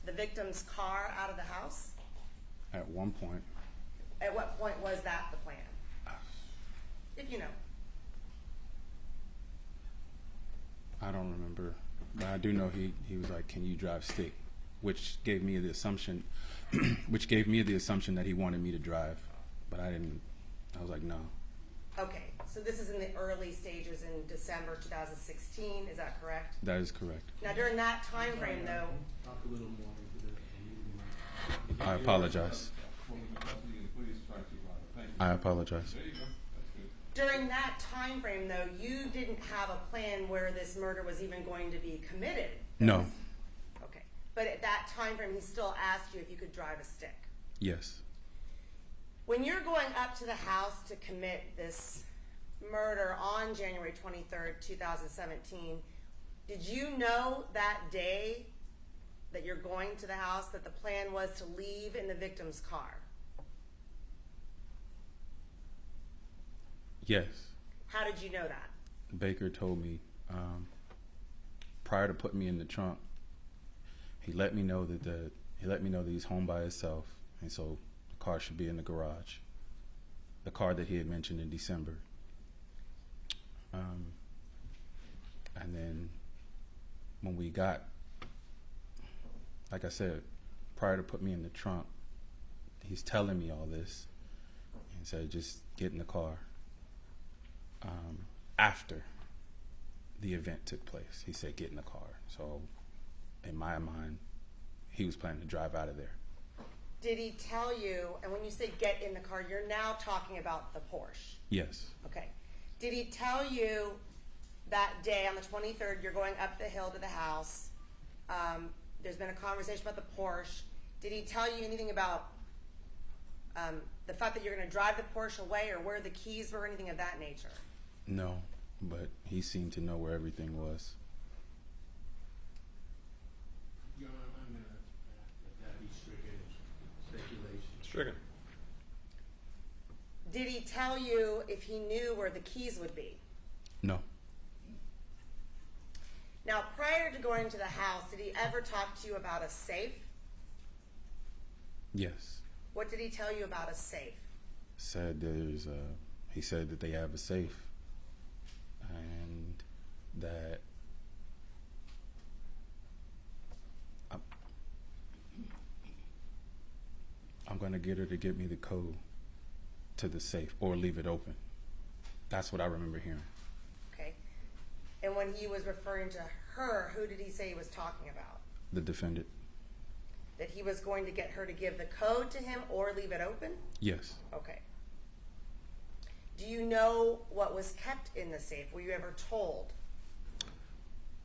the victim's car out of the house? At one point, At what point was that the plan? If you know. I don't remember, but I do know he was like, "Can you drive stick?" Which gave me the assumption, that he wanted me to drive, but I didn't. I was like, no. Okay, so this is in the early stages in December 2016, is that correct? That is correct. Now during that time frame though, Talk a little more into the. I apologize. I apologize. during that time frame though, you didn't have a plan where this murder was even going to be committed? No. Okay, but at that time frame, he still asked you if you could drive a stick. Yes. When you're going up to the house to commit this murder on January 23rd, 2017, did you know that day that you're going to the house that the plan was to leave in the victim's car? Yes. How did you know that? Baker told me prior to putting me in the trunk. He let me know that he's home by himself, and so the car should be in the garage. The car that he had mentioned in December. And then when we got, like I said, prior to putting me in the trunk, he's telling me all this and said, just get in the car. After the event took place, he said, get in the car. So in my mind, he was planning to drive out of there. Did he tell you, and when you say get in the car, you're now talking about the Porsche? Yes. Okay. Did he tell you that day on the 23rd, you're going up the hill to the house, there's been a conversation about the Porsche. Did he tell you anything about the fact that you're going to drive the Porsche away, or where the keys were, or anything of that nature? No, but he seemed to know where everything was. Your Honor, I'm going to ask that be stricken speculation. Stricken. Did he tell you if he knew where the keys would be? No. Now, prior to going to the house, did he ever talk to you about a safe? Yes. What did he tell you about a safe? He said that they have a safe, and that I'm going to get her to get me the code to the safe or leave it open. That's what I remember hearing. Okay. And when he was referring to her, who did he say he was talking about? The defendant. That he was going to get her to give the code to him or leave it open? Yes. Okay. Do you know what was kept in the safe? Were you ever told?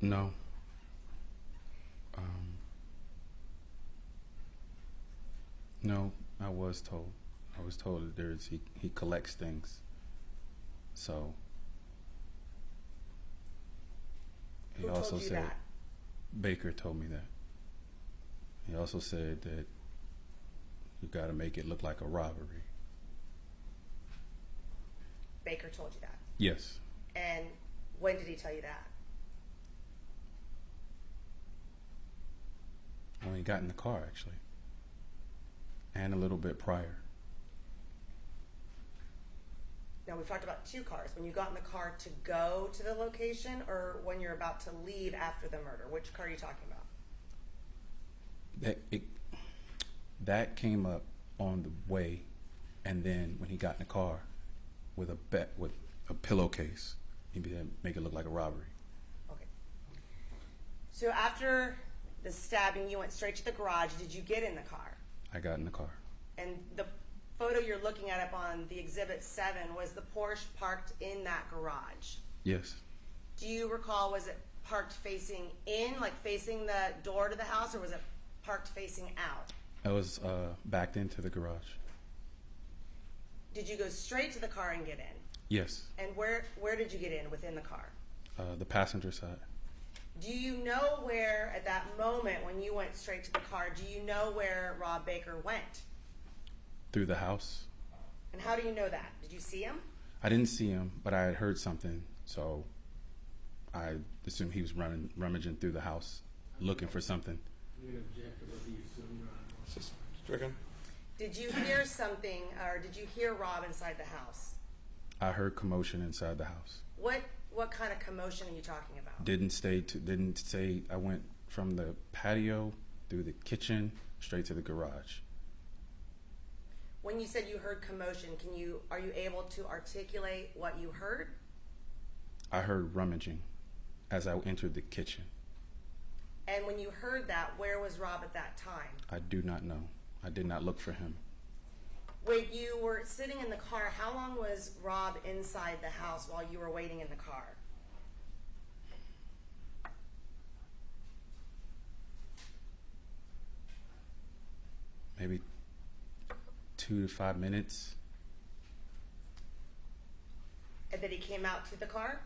No. No, I was told. I was told that he collects things. So he Who also told you said that? Baker told me that. He also said that you got to make it look like a robbery. Baker told you that. Yes. And when did he tell you that? When he got in the car, actually. And a little bit prior. Now, we've talked about two cars. When you got in the car to go to the location, or when you're about to leave after the murder? Which car are you talking about? That came up on the way, and then when he got in the car with a pillowcase, he began make it look like a robbery. Okay. So after the stabbing, you went straight to the garage. Did you get in the car? I got in the car. And the photo you're looking at up on the Exhibit 7, was the Porsche parked in that garage? Yes. Do you recall, was it parked facing in, like facing the door to the house, or was it parked facing out? I was backed into the garage. Did you go straight to the car and get in? Yes. And where did you get in within the car? The passenger side. Do you know where, at that moment when you went straight to the car, do you know where Rob Baker went? Through the house. And how do you know that? Did you see him? I didn't see him, but I had heard something, so I assumed he was rummaging through the house, looking for something. You can object to whether you assume, Your Honor. This is stricken. Did you hear something, or did you hear Rob inside the house? I heard commotion inside the house. What kind of commotion are you talking about? Didn't say. I went from the patio through the kitchen straight to the garage. When you said you heard commotion, are you able to articulate what you heard? I heard rummaging as I entered the kitchen. And when you heard that, where was Rob at that time? I do not know. I did not look for him. When you were sitting in the car, how long was Rob inside the house while you were waiting in the car? Maybe 2 to 5 minutes. And then he came out to the car?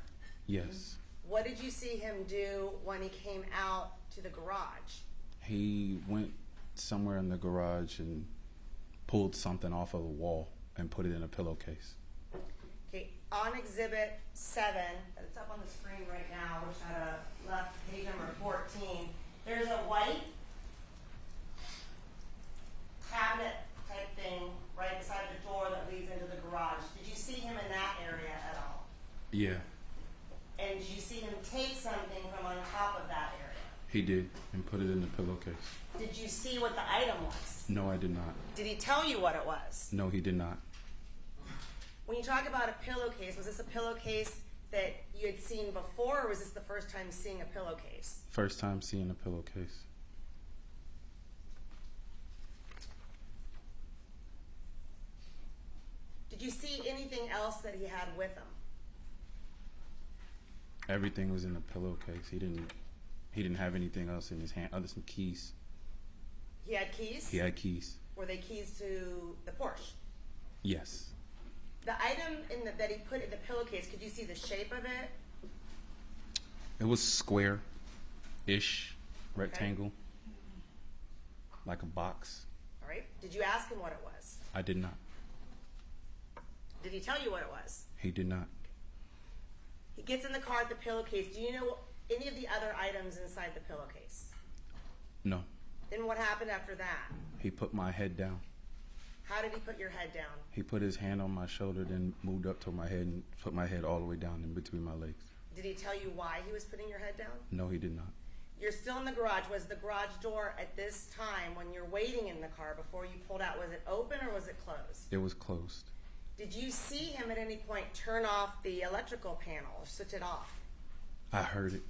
Yes. What did you see him do when he came out to the garage? He went somewhere in the garage and pulled something off of the wall and put it in a pillowcase. Okay, on Exhibit 7, it's up on the screen right now, which had a left page number 14, there's a white cabinet type thing right beside the door that leads into the garage. Did you see him in that area at all? Yeah, And did you see him take something from on top of that area? he did, and put it in the pillowcase. Did you see what the item was? No, I did not. Did he tell you what it was? No, he did not. When you talk about a pillowcase, was this a pillowcase that you had seen before, or was this the first time seeing a pillowcase? First time seeing a pillowcase. Did you see anything else that he had with him? Everything was in the pillowcase. He didn't have anything else in his hand other than keys. He had keys? He had keys. Were they keys to the Porsche? Yes. The item that he put in the pillowcase, could you see the shape of it? It was square-ish, rectangle, like a box. All right. Did you ask him what it was? I did not. Did he tell you what it was? He did not. He gets in the car at the pillowcase. Do you know any of the other items inside the pillowcase? No. Then what happened after that? He put my head down. How did he put your head down? He put his hand on my shoulder, then moved up to my head and put my head all the way down in between my legs. Did he tell you why he was putting your head down? No, he did not. You're still in the garage. Was the garage door at this time, when you're waiting in the car before you pulled out, was it open or was it closed? It was closed. Did you see him at any point turn off the electrical panel or switch it off? I heard it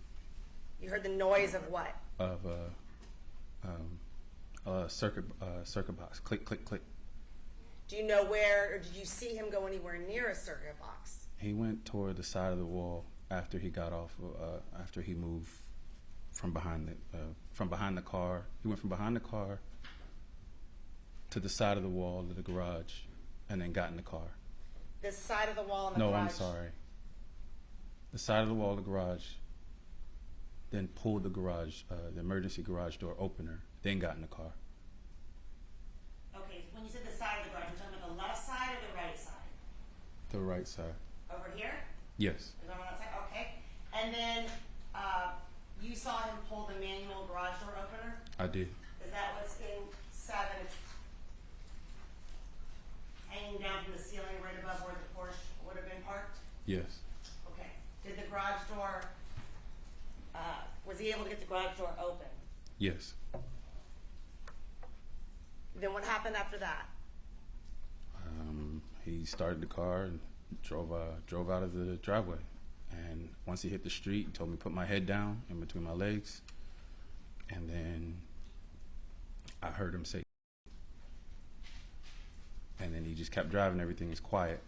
You heard the noise of what? of a circuit box. Click, click, click. Do you know where, or did you see him go anywhere near a circuit box? He went toward the side of the wall after he got off. After he moved from behind the car. He went from behind the car to the side of the wall of the garage, and then got in the car. The side of the wall in the No, garage? I'm sorry. The side of the wall of the garage, then pulled the emergency garage door opener, then got in the car. Okay, when you said the side of the garage, you're talking about the left side or the right side? The right side. Over here? Yes. Is that on that side? Okay. And then you saw him pull the manual garage door opener? I did. Is that what's in 7? It's hanging down from the ceiling right above where the Porsche would have been parked? Yes. Okay. Did the garage door, was he able to get the garage door open? Yes. Then what happened after that? He started the car and drove out of the driveway. And once he hit the street, he told me to put my head down in between my legs. And then I heard him say, and then he just kept driving. Everything is quiet.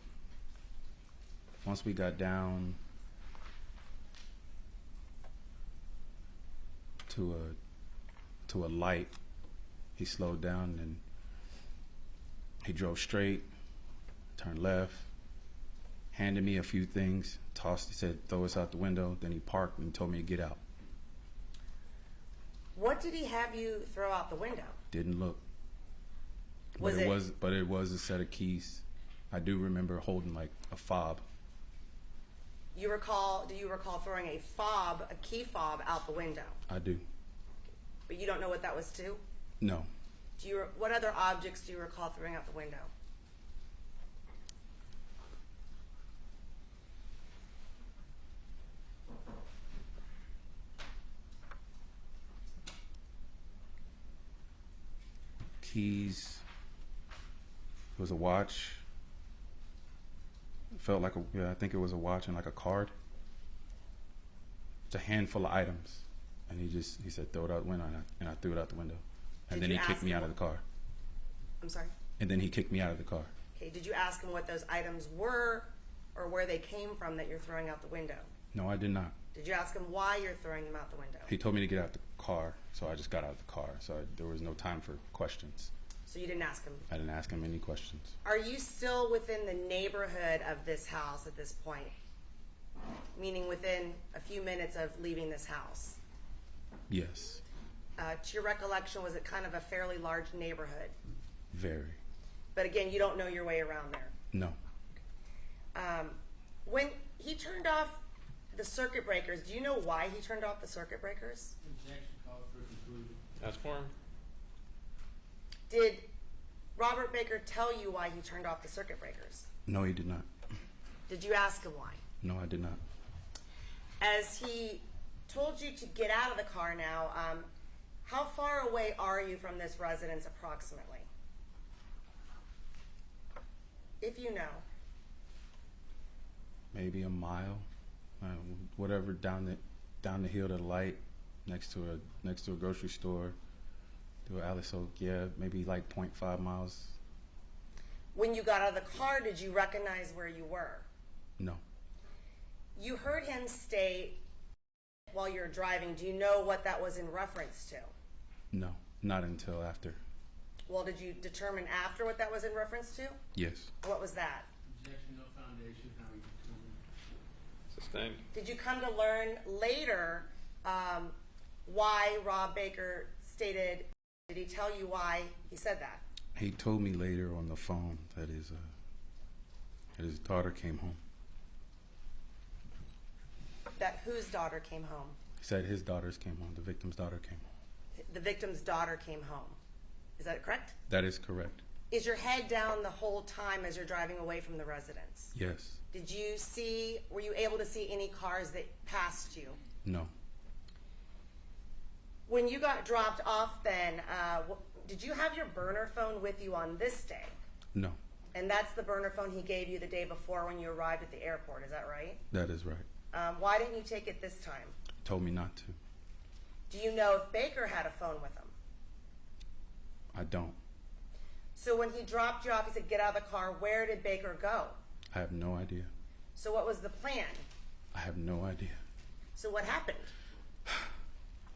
Once we got down to a light, he slowed down and he drove straight, turned left. handed me a few things, tossed, he said, throw us out the window. Then he parked and told me to get out. What did he have you throw out the window? Didn't look. Was But it was a set of keys. I do remember holding like a fob. Do you recall throwing a key fob out the window? I do. But you don't know what that was to? No. What other objects do you recall throwing out the window? Keys. It was a watch. It felt like I think it was a watch and like a card. It's a handful of items. And he said, throw it out the window, and I threw it out the window. And Did then you he kicked ask me him out of the car. I'm sorry? And then he kicked me out of the car. Okay, did you ask him what those items were or where they came from that you're throwing out the window? No, I did not. Did you ask him why you're throwing them out the window? He told me to get out the car, so I just got out of the car. So there was no time for questions. So you didn't ask him? I didn't ask him any questions. Are you still within the neighborhood of this house at this point? Meaning within a few minutes of leaving this house? Yes. To your recollection, was it kind of a fairly large neighborhood? Very. But again, you don't know your way around there. No. When he turned off the circuit breakers, do you know why he turned off the circuit breakers? Objection called for conclusion. Ask for him. Did Robert Baker tell you why he turned off the circuit breakers? No, he did not. Did you ask him why? No, I did not. As he told you to get out of the car now, how far away are you from this residence approximately? If you know. Maybe a mile, whatever down the hill to the light, next to a grocery store, to an alley. So yeah, maybe like 0.5 miles. When you got out of the car, did you recognize where you were? No. You heard him state while you were driving. Do you know what that was in reference to? No, not until after. Well, did you determine after what that was in reference to? Yes. What was that? Objection, no foundation, how you determine. Sustained. Did you come to learn later why Rob Baker stated, did he tell you why he said that? He told me later on the phone that his daughter came home. That whose daughter came home? He said his daughters came home. The victim's daughter came home. The victim's daughter came home. Is that correct? That is correct. Is your head down the whole time as you're driving away from the residence? Yes. Were you able to see any cars that passed you? No. When you got dropped off then, did you have your burner phone with you on this day? No. And that's the burner phone he gave you the day before when you arrived at the airport, is that right? That is right. Why didn't you take it this time? He told me not to. Do you know if Baker had a phone with him? I don't. So when he dropped you off, he said, get out of the car. Where did Baker go? I have no idea. So what was the plan? I have no idea. So what happened?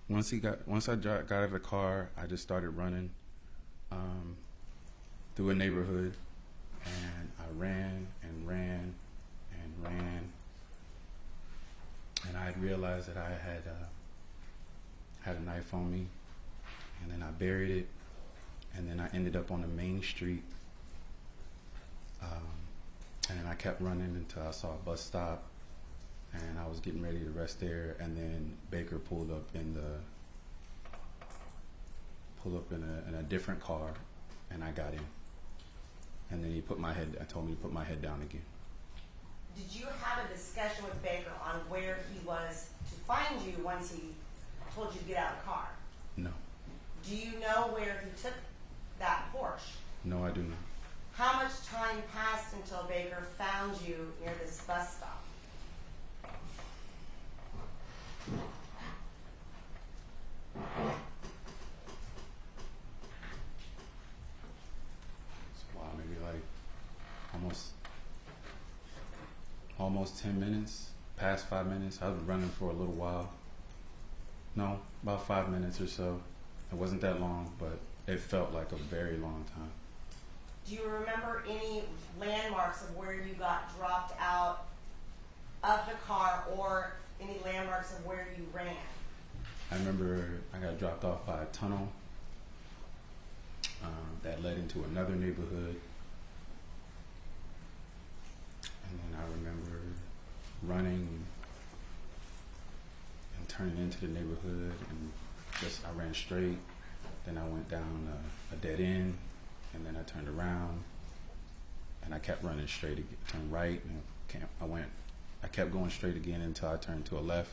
Once I got out of the car, I just started running through a neighborhood, and I ran and ran and ran, and I had realized that I had a knife on me, and then I buried it, and then I ended up on the main street, and then I kept running until I saw a bus stop, and I was getting ready to rest there, and then Baker pulled up in a different car, and I got in, and then I told me to put my head down again. Did you have a discussion with Baker on where he was to find you once he told you to get out of the car? No. Do you know where he took that Porsche? No, I do not. How much time passed until Baker found you near this bus stop? Maybe like almost 10 minutes, past 5 minutes. I was running for a little while. No, about 5 minutes or so. It wasn't that long, but it felt like a very long time. Do you remember any landmarks of where you got dropped out of the car or any landmarks of where you ran? I remember I got dropped off by a tunnel that led into another neighborhood. And then I remember running and turning into the neighborhood, and just I ran straight. Then I went down a dead end, and then I turned around, and I kept running straight again, turned right, and I kept going straight again until I turned to a left.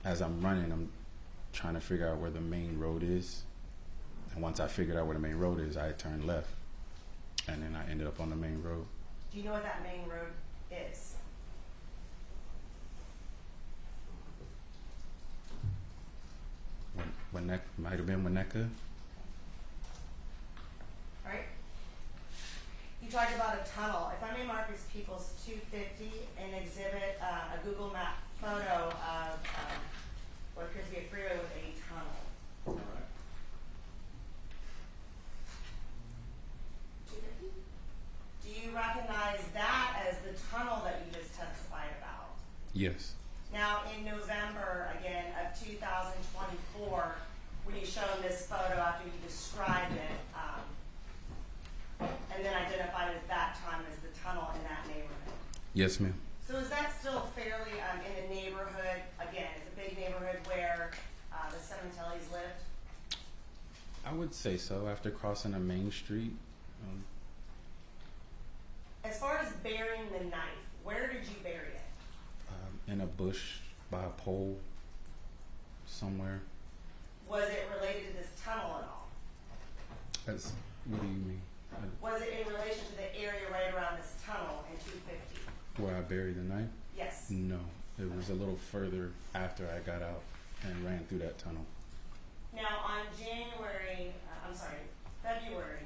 As I'm running, I'm trying to figure out where the main road is. And once I figured out where the main road is, I turned left. And then I ended up on the main road. Do you know what that main road is? Might have been Winnetka. All right. You talked about a tunnel. If I may mark as People's 250 and exhibit a Google Map photo of what appears to be a freeway with a tunnel. All right. 250? Do you recognize that as the tunnel that you just testified about? Yes. Now, in November, again, of 2024, when you showed this photo after you described it, and then identified at that time as the tunnel in that neighborhood. Yes, ma'am. So is that still fairly in a neighborhood, again, it's a big neighborhood where the Sementillis lived? I would say so. After crossing a main street, As far as burying the knife, where did you bury it? in a bush by a pole somewhere. Was it related to this tunnel at all? What do you mean? Was it in relation to the area right around this tunnel in 250? Where I buried the knife? Yes. No. It was a little further after I got out and ran through that tunnel. Now, on February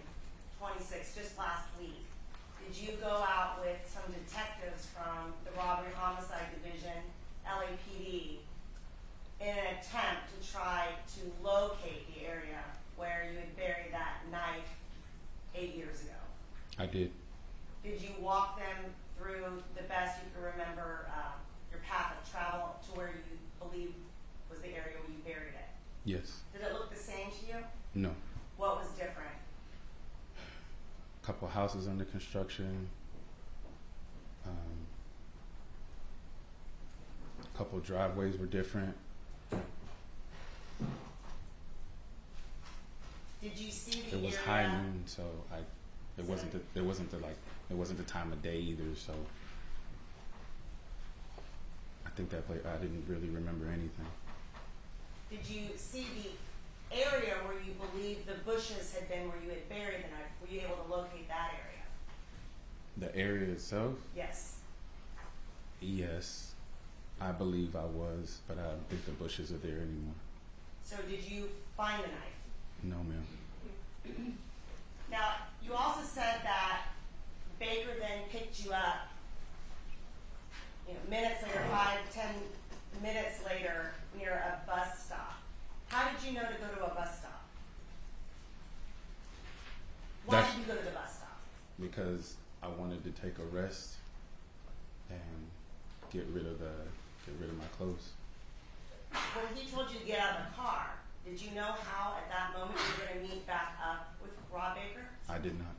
26th, just last week, did you go out with some detectives from the Robbery Homicide Division, LAPD, in an attempt to try to locate the area where you had buried that knife 8 years ago? I did. Did you walk them through the best you can remember your path of travel to where you believe was the area where you buried it? Yes. Did it look the same to you? No. What was different? A couple houses under construction. A couple driveways were different. Did you see the It was area? high noon, so it wasn't the time of day either. So I think that place, I didn't really remember anything. Did you see the area where you believe the bushes had been where you had buried the knife? Were you able to locate that area? The area itself, Yes. yes, I believe I was, but I don't think the bushes are there anymore. So did you find the knife? No, ma'am. Now, you also said that Baker then picked you up, minutes later, 5-10 minutes later, near a bus stop. How did you know to go to a bus stop? Why That's- did you go to the bus stop? Because I wanted to take a rest and get rid of my clothes. When he told you to get out of the car, did you know how at that moment you were going to meet back up with Rob Baker? I did not.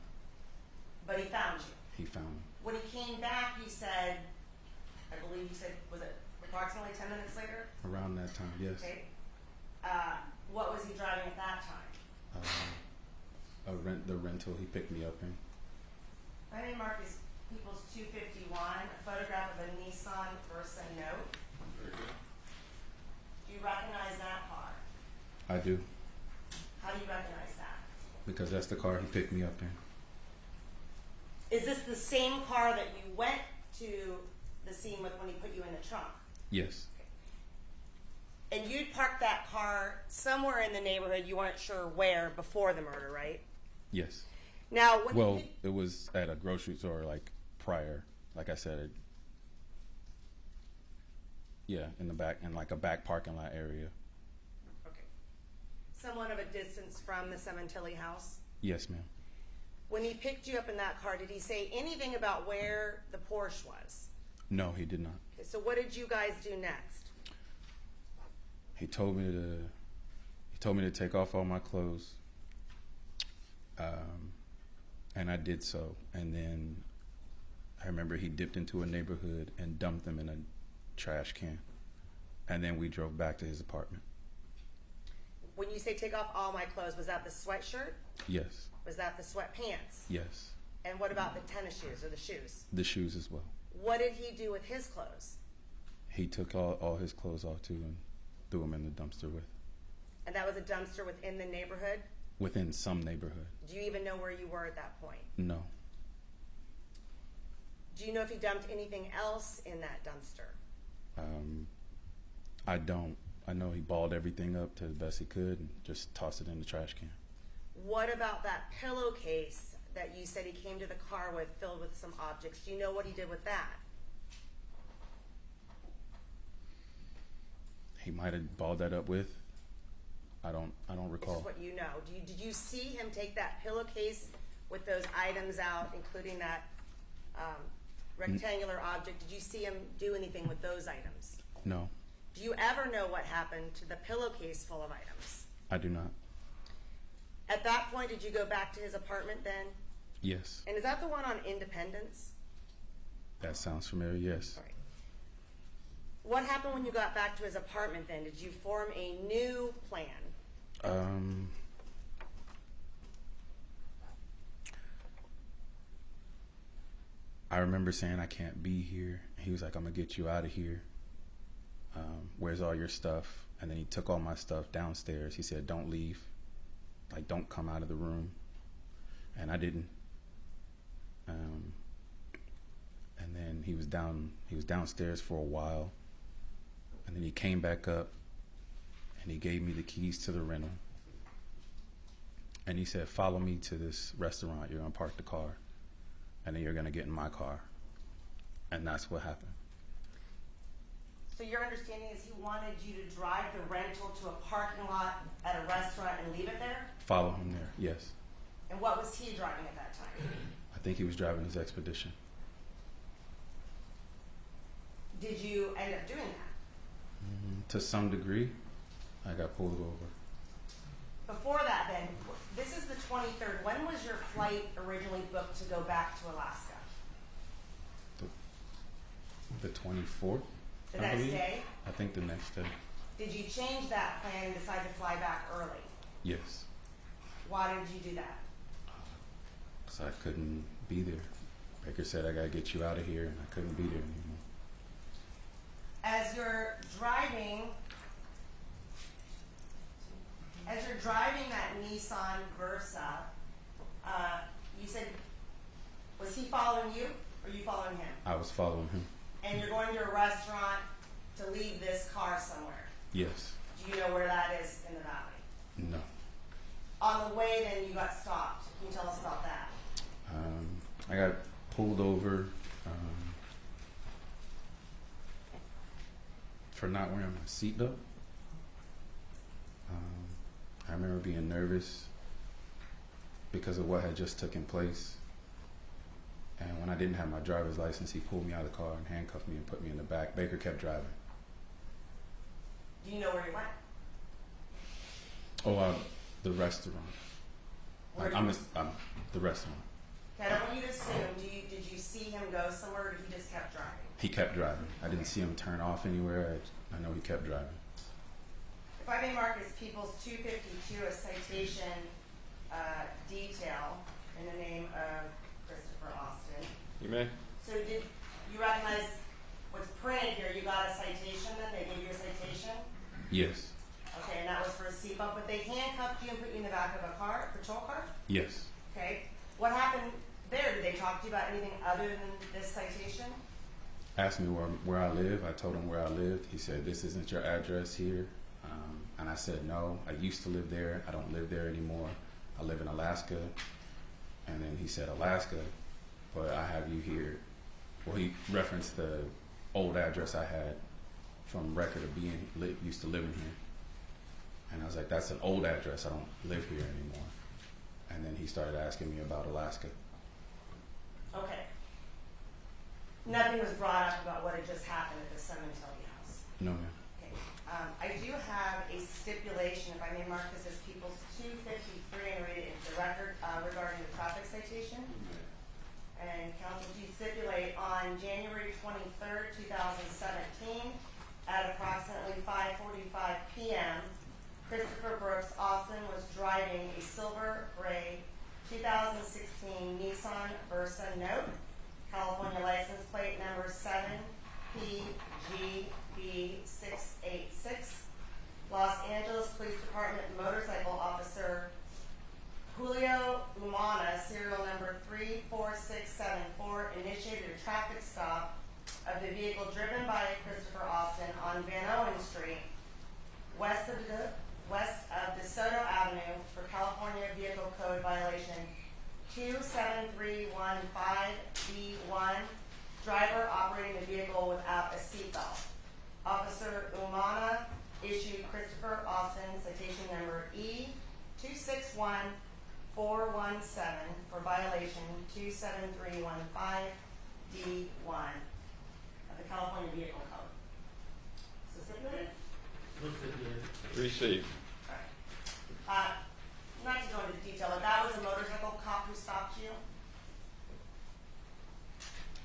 But he found you. He found me. When he came back, he said, I believe you said, was it approximately 10 minutes later? Around that time, yes. Okay. What was he driving at that time? The rental he picked me up in. My name Mark is People's 251, a photograph of a Nissan Versa note. Very good. Do you recognize that car? I do, How do you recognize that? because that's the car he picked me up in. Is this the same car that you went to the scene with when he put you in the trunk? Yes, And you'd parked that car somewhere in the neighborhood, you weren't sure where, before the murder, right? yes. Now, when Well, you, it was at a grocery store, like prior. Like I said, in the back, in like a back parking lot area. okay, somewhat of a distance from the Sementilli house, Yes, ma'am. When he picked you up in that car, did he say anything about where the Porsche was? No, he did not. Okay, so what did you guys do next? He told me to take off all my clothes, and I did so. And then I remember he dipped into a neighborhood and dumped them in a trash can, and then we drove back to his apartment. When you say take off all my clothes, was that the sweatshirt? Yes, Was that the sweatpants? yes, And what about the tennis shoes or the shoes? the shoes as well. What did he do with his clothes? He took all his clothes off too and threw them in the dumpster And that was a dumpster within the neighborhood? within some neighborhood. Do you even know where you were at that point? No, Do you know if he dumped anything else in that dumpster? I don't. I know he balled everything up to the best he could and just tossed it in the trash can. What about that pillowcase that you said he came to the car with, filled with some objects? Do you know what he did with that? He might have balled that up with. I don't This recall. is what you know. Did you see him take that pillowcase with those items out, including that rectangular object? Did you see him do anything with those items? No, Do you ever know what happened to the pillowcase full of items? I do not. At that point, did you go back to his apartment then? Yes, And is that the one on Independence? that sounds familiar. Yes. All right. What happened when you got back to his apartment then? Did you form a new plan? I remember saying I can't be here. He was like, "I'm gonna get you out of here. Where's all your stuff?" And then he took all my stuff downstairs. He said, "Don't leave. Like, don't come out of the room." And I didn't. And then he was downstairs for a while. And then he came back up and he gave me the keys to the rental. And he said, "Follow me to this restaurant. You're gonna park the car. And then you're gonna get in my car." And that's what happened. So your understanding is he wanted you to drive the rental to a parking lot at a restaurant and leave it there? Follow him there, yes. And what was he driving at that time? I think he was driving his Expedition. Did you end up doing that? To some degree, I got pulled over. Before that then, this is the 23rd. When was your flight originally booked to go back to Alaska? The 24th, The I next believe. day? I think the next day. Did you change that plan and decide to fly back early? Yes, Why did you do that? because I couldn't be there. Baker said, "I gotta get you out of here," and I couldn't be there anymore. As you're driving that Nissan Versa, you said, was he following you or you following him? I was following him. And you're going to a restaurant to leave this car somewhere. Yes. Do you know where that is in the valley? No. On the way then you got stopped. Can you tell us about that? I got pulled over for not wearing my seatbelt. I remember being nervous because of what had just taken place. And when I didn't have my driver's license, he pulled me out of the car and handcuffed me and put me in the back. Baker kept driving. Do you know where he went? The restaurant. Where did I'm you- the restaurant. Okay, I don't want you to assume. Did you see him go somewhere or did he just kept driving? He kept driving. I didn't see him turn off anywhere. I know he kept driving. If I may mark as People's 252 a citation detail in the name of Christopher Austin. You may. So did you recognize what's printed here? You got a citation then? They gave you a citation? Yes. Okay, and that was for a seatbelt, but they handcuffed you and put you in the back of a car, patrol car? Yes. Okay. What happened there? Did they talk to you about anything other than this citation? Asked me where I live. I told him where I lived. He said, "This isn't your address here." And I said, "No, I used to live there. I don't live there anymore. I live in Alaska." And then he said, "Alaska, but I have you here." Well, he referenced the old address I had from record of used to living here. And I was like, "That's an old address. I don't live here anymore." and then he started asking me about Alaska. Okay. Nothing was brought up about what had just happened at the Sementilli house. No, ma'am. Okay. I do have a stipulation, if I may mark this as People's 253 and read it into the record regarding the traffic citation. And council, please stipulate on January 23rd, 2017, at approximately 5:45 p.m., Christopher Brooks Austin was driving a silver gray 2016 Nissan Versa Note, California license plate number 7PGB686. Los Angeles Police Department motorcycle officer Julio Umana, serial number 34674, initiated a traffic stop of the vehicle driven by Christopher Austin on Van Owen Street, west of DeSoto Avenue for California Vehicle Code violation 27315B1, driver operating the vehicle without a seatbelt. Officer Umana issued Christopher Austin citation number E261417 for violation 27315D1 of the California Vehicle Code. So stipulated? What's the, Received. All right. Not to go into detail, but that was a motorcycle cop who stopped you.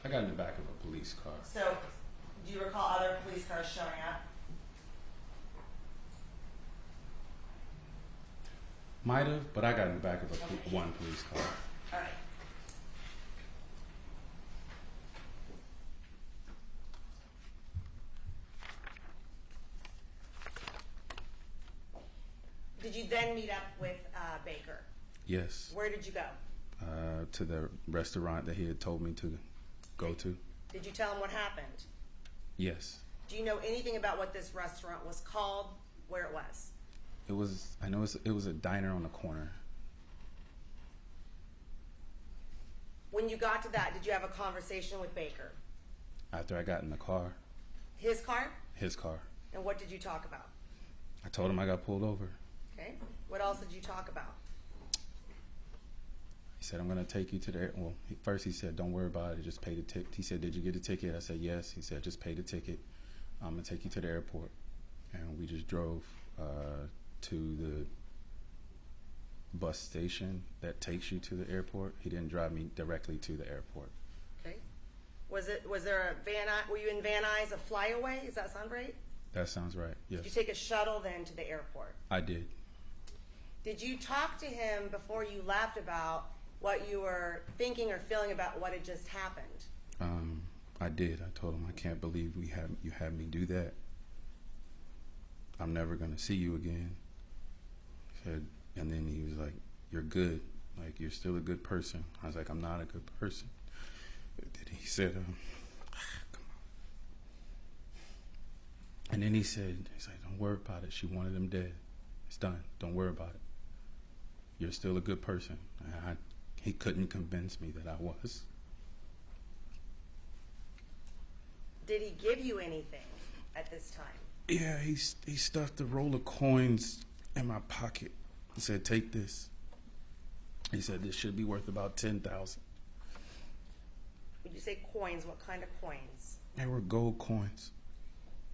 I got in the back of a police car. So, do you recall other police cars showing up? Might have, but I got in the back of one police car. All right. Did you then meet up with Baker? Yes. Where did you go? To the restaurant that he had told me to go to. Did you tell him what happened? Yes. Do you know anything about what this restaurant was called, where it was? It was a diner on the corner. When you got to that, did you have a conversation with Baker? After I got in the car, His car? his car, And what did you talk about? I told him I got pulled over. Okay. What else did you talk about? He said, I'm going to take you to the, well, first he said, don't worry about it, just pay the ticket. He said, did you get a ticket? I said, yes. He said, just pay the ticket. I'm going to take you to the airport. And we just drove to the bus station that takes you to the airport. He didn't drive me directly to the airport. Okay. Was there a were you in Van Nuys, a flyaway? Does that sound right? That sounds right, yes. Did you take a shuttle then to the airport? I did. Did you talk to him before you left about what you were thinking or feeling about what had just happened? I did. I told him, I can't believe you had me do that. I'm never going to see you again. Said, and then he was like, you're good. Like, you're still a good person. I was like, I'm not a good person. He said, come on. And then he's like, don't worry about it. She wanted him dead. It's done. Don't worry about it. You're still a good person. He couldn't convince me that I was. Did he give you anything at this time? Yeah, he stuffed a roll of coins in my pocket. He said, take this. He said, this should be worth about $10,000. When you say coins, what kind of coins? They were gold coins.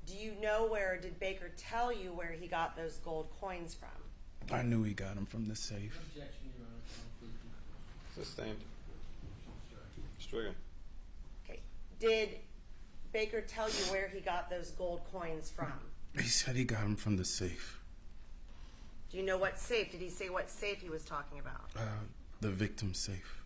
Do you know did Baker tell you where he got those gold coins from? I knew he got them from the safe. Objection, Your Honor. Sustained. Stricken. Okay. Did Baker tell you where he got those gold coins from? He said he got them from the safe. Do you know what safe? Did he say what safe he was talking about? The victim's safe.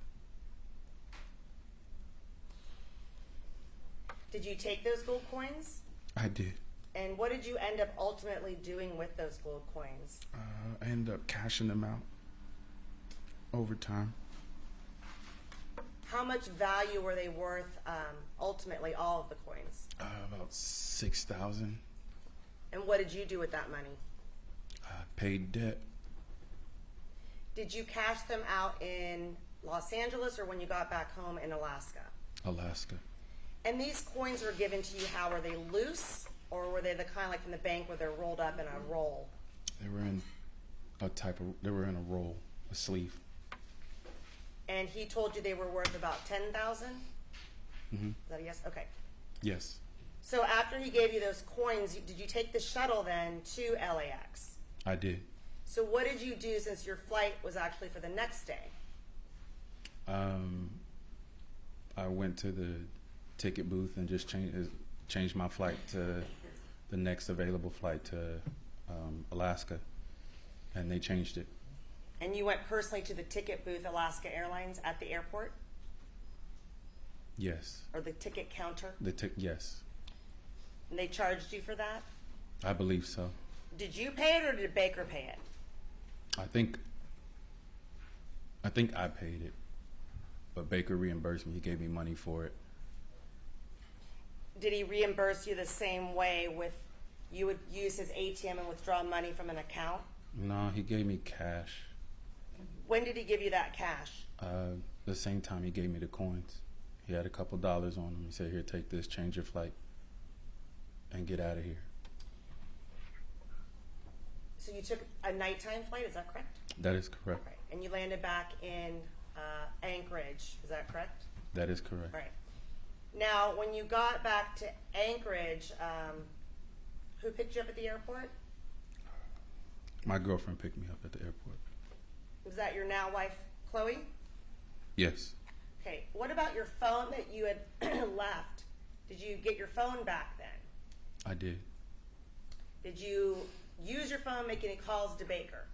Did you take those gold coins? I did. And what did you end up ultimately doing with those gold coins? I ended up cashing them out over time. How much value were they worth ultimately, all of the coins? About $6,000. And what did you do with that money? I paid debt. Did you cash them out in Los Angeles or when you got back home in Alaska? Alaska. And these coins were given to you, how were they loose? Or were they the kind like from the bank where they're rolled up in a roll? They were in a roll, a sleeve. And he told you they were worth about 10,000? Hmm. Is that a yes? Okay. Yes, So after he gave you those coins, did you take the shuttle then to LAX? I did. So what did you do since your flight was actually for the next day? I went to the ticket booth and just changed my flight to the next available flight to Alaska, and they changed it. And you went personally to the ticket booth, Alaska Airlines, at the airport? Yes, Or the ticket counter? yes, And they charged you for that? I believe so. Did you pay it or did Baker pay it? I think I paid it, but Baker reimbursed me. He gave me money for it. Did he reimburse you the same way with you would use his ATM and withdraw money from an account? No, he gave me cash. When did he give you that cash? The same time he gave me the coins. He had a couple dollars on him. He said, "Here, take this, change your flight, and get out of here." So you took a nighttime flight, is that correct? That is correct. Okay. And you landed back in Anchorage, is that correct? That is correct. Right. Now, when you got back to Anchorage, who picked you up at the airport? My girlfriend picked me up at the airport. Was that your now wife, Chloe? Yes, Okay. What about your phone that you had left? Did you get your phone back then? I did. Did you use your phone, make any calls to Baker?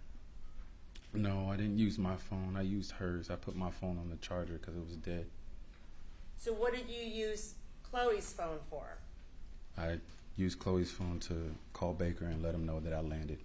No, I didn't use my phone. I used hers. I put my phone on the charger because it was dead. So what did you use Chloe's phone for? I used Chloe's phone to call Baker and let him know that I landed.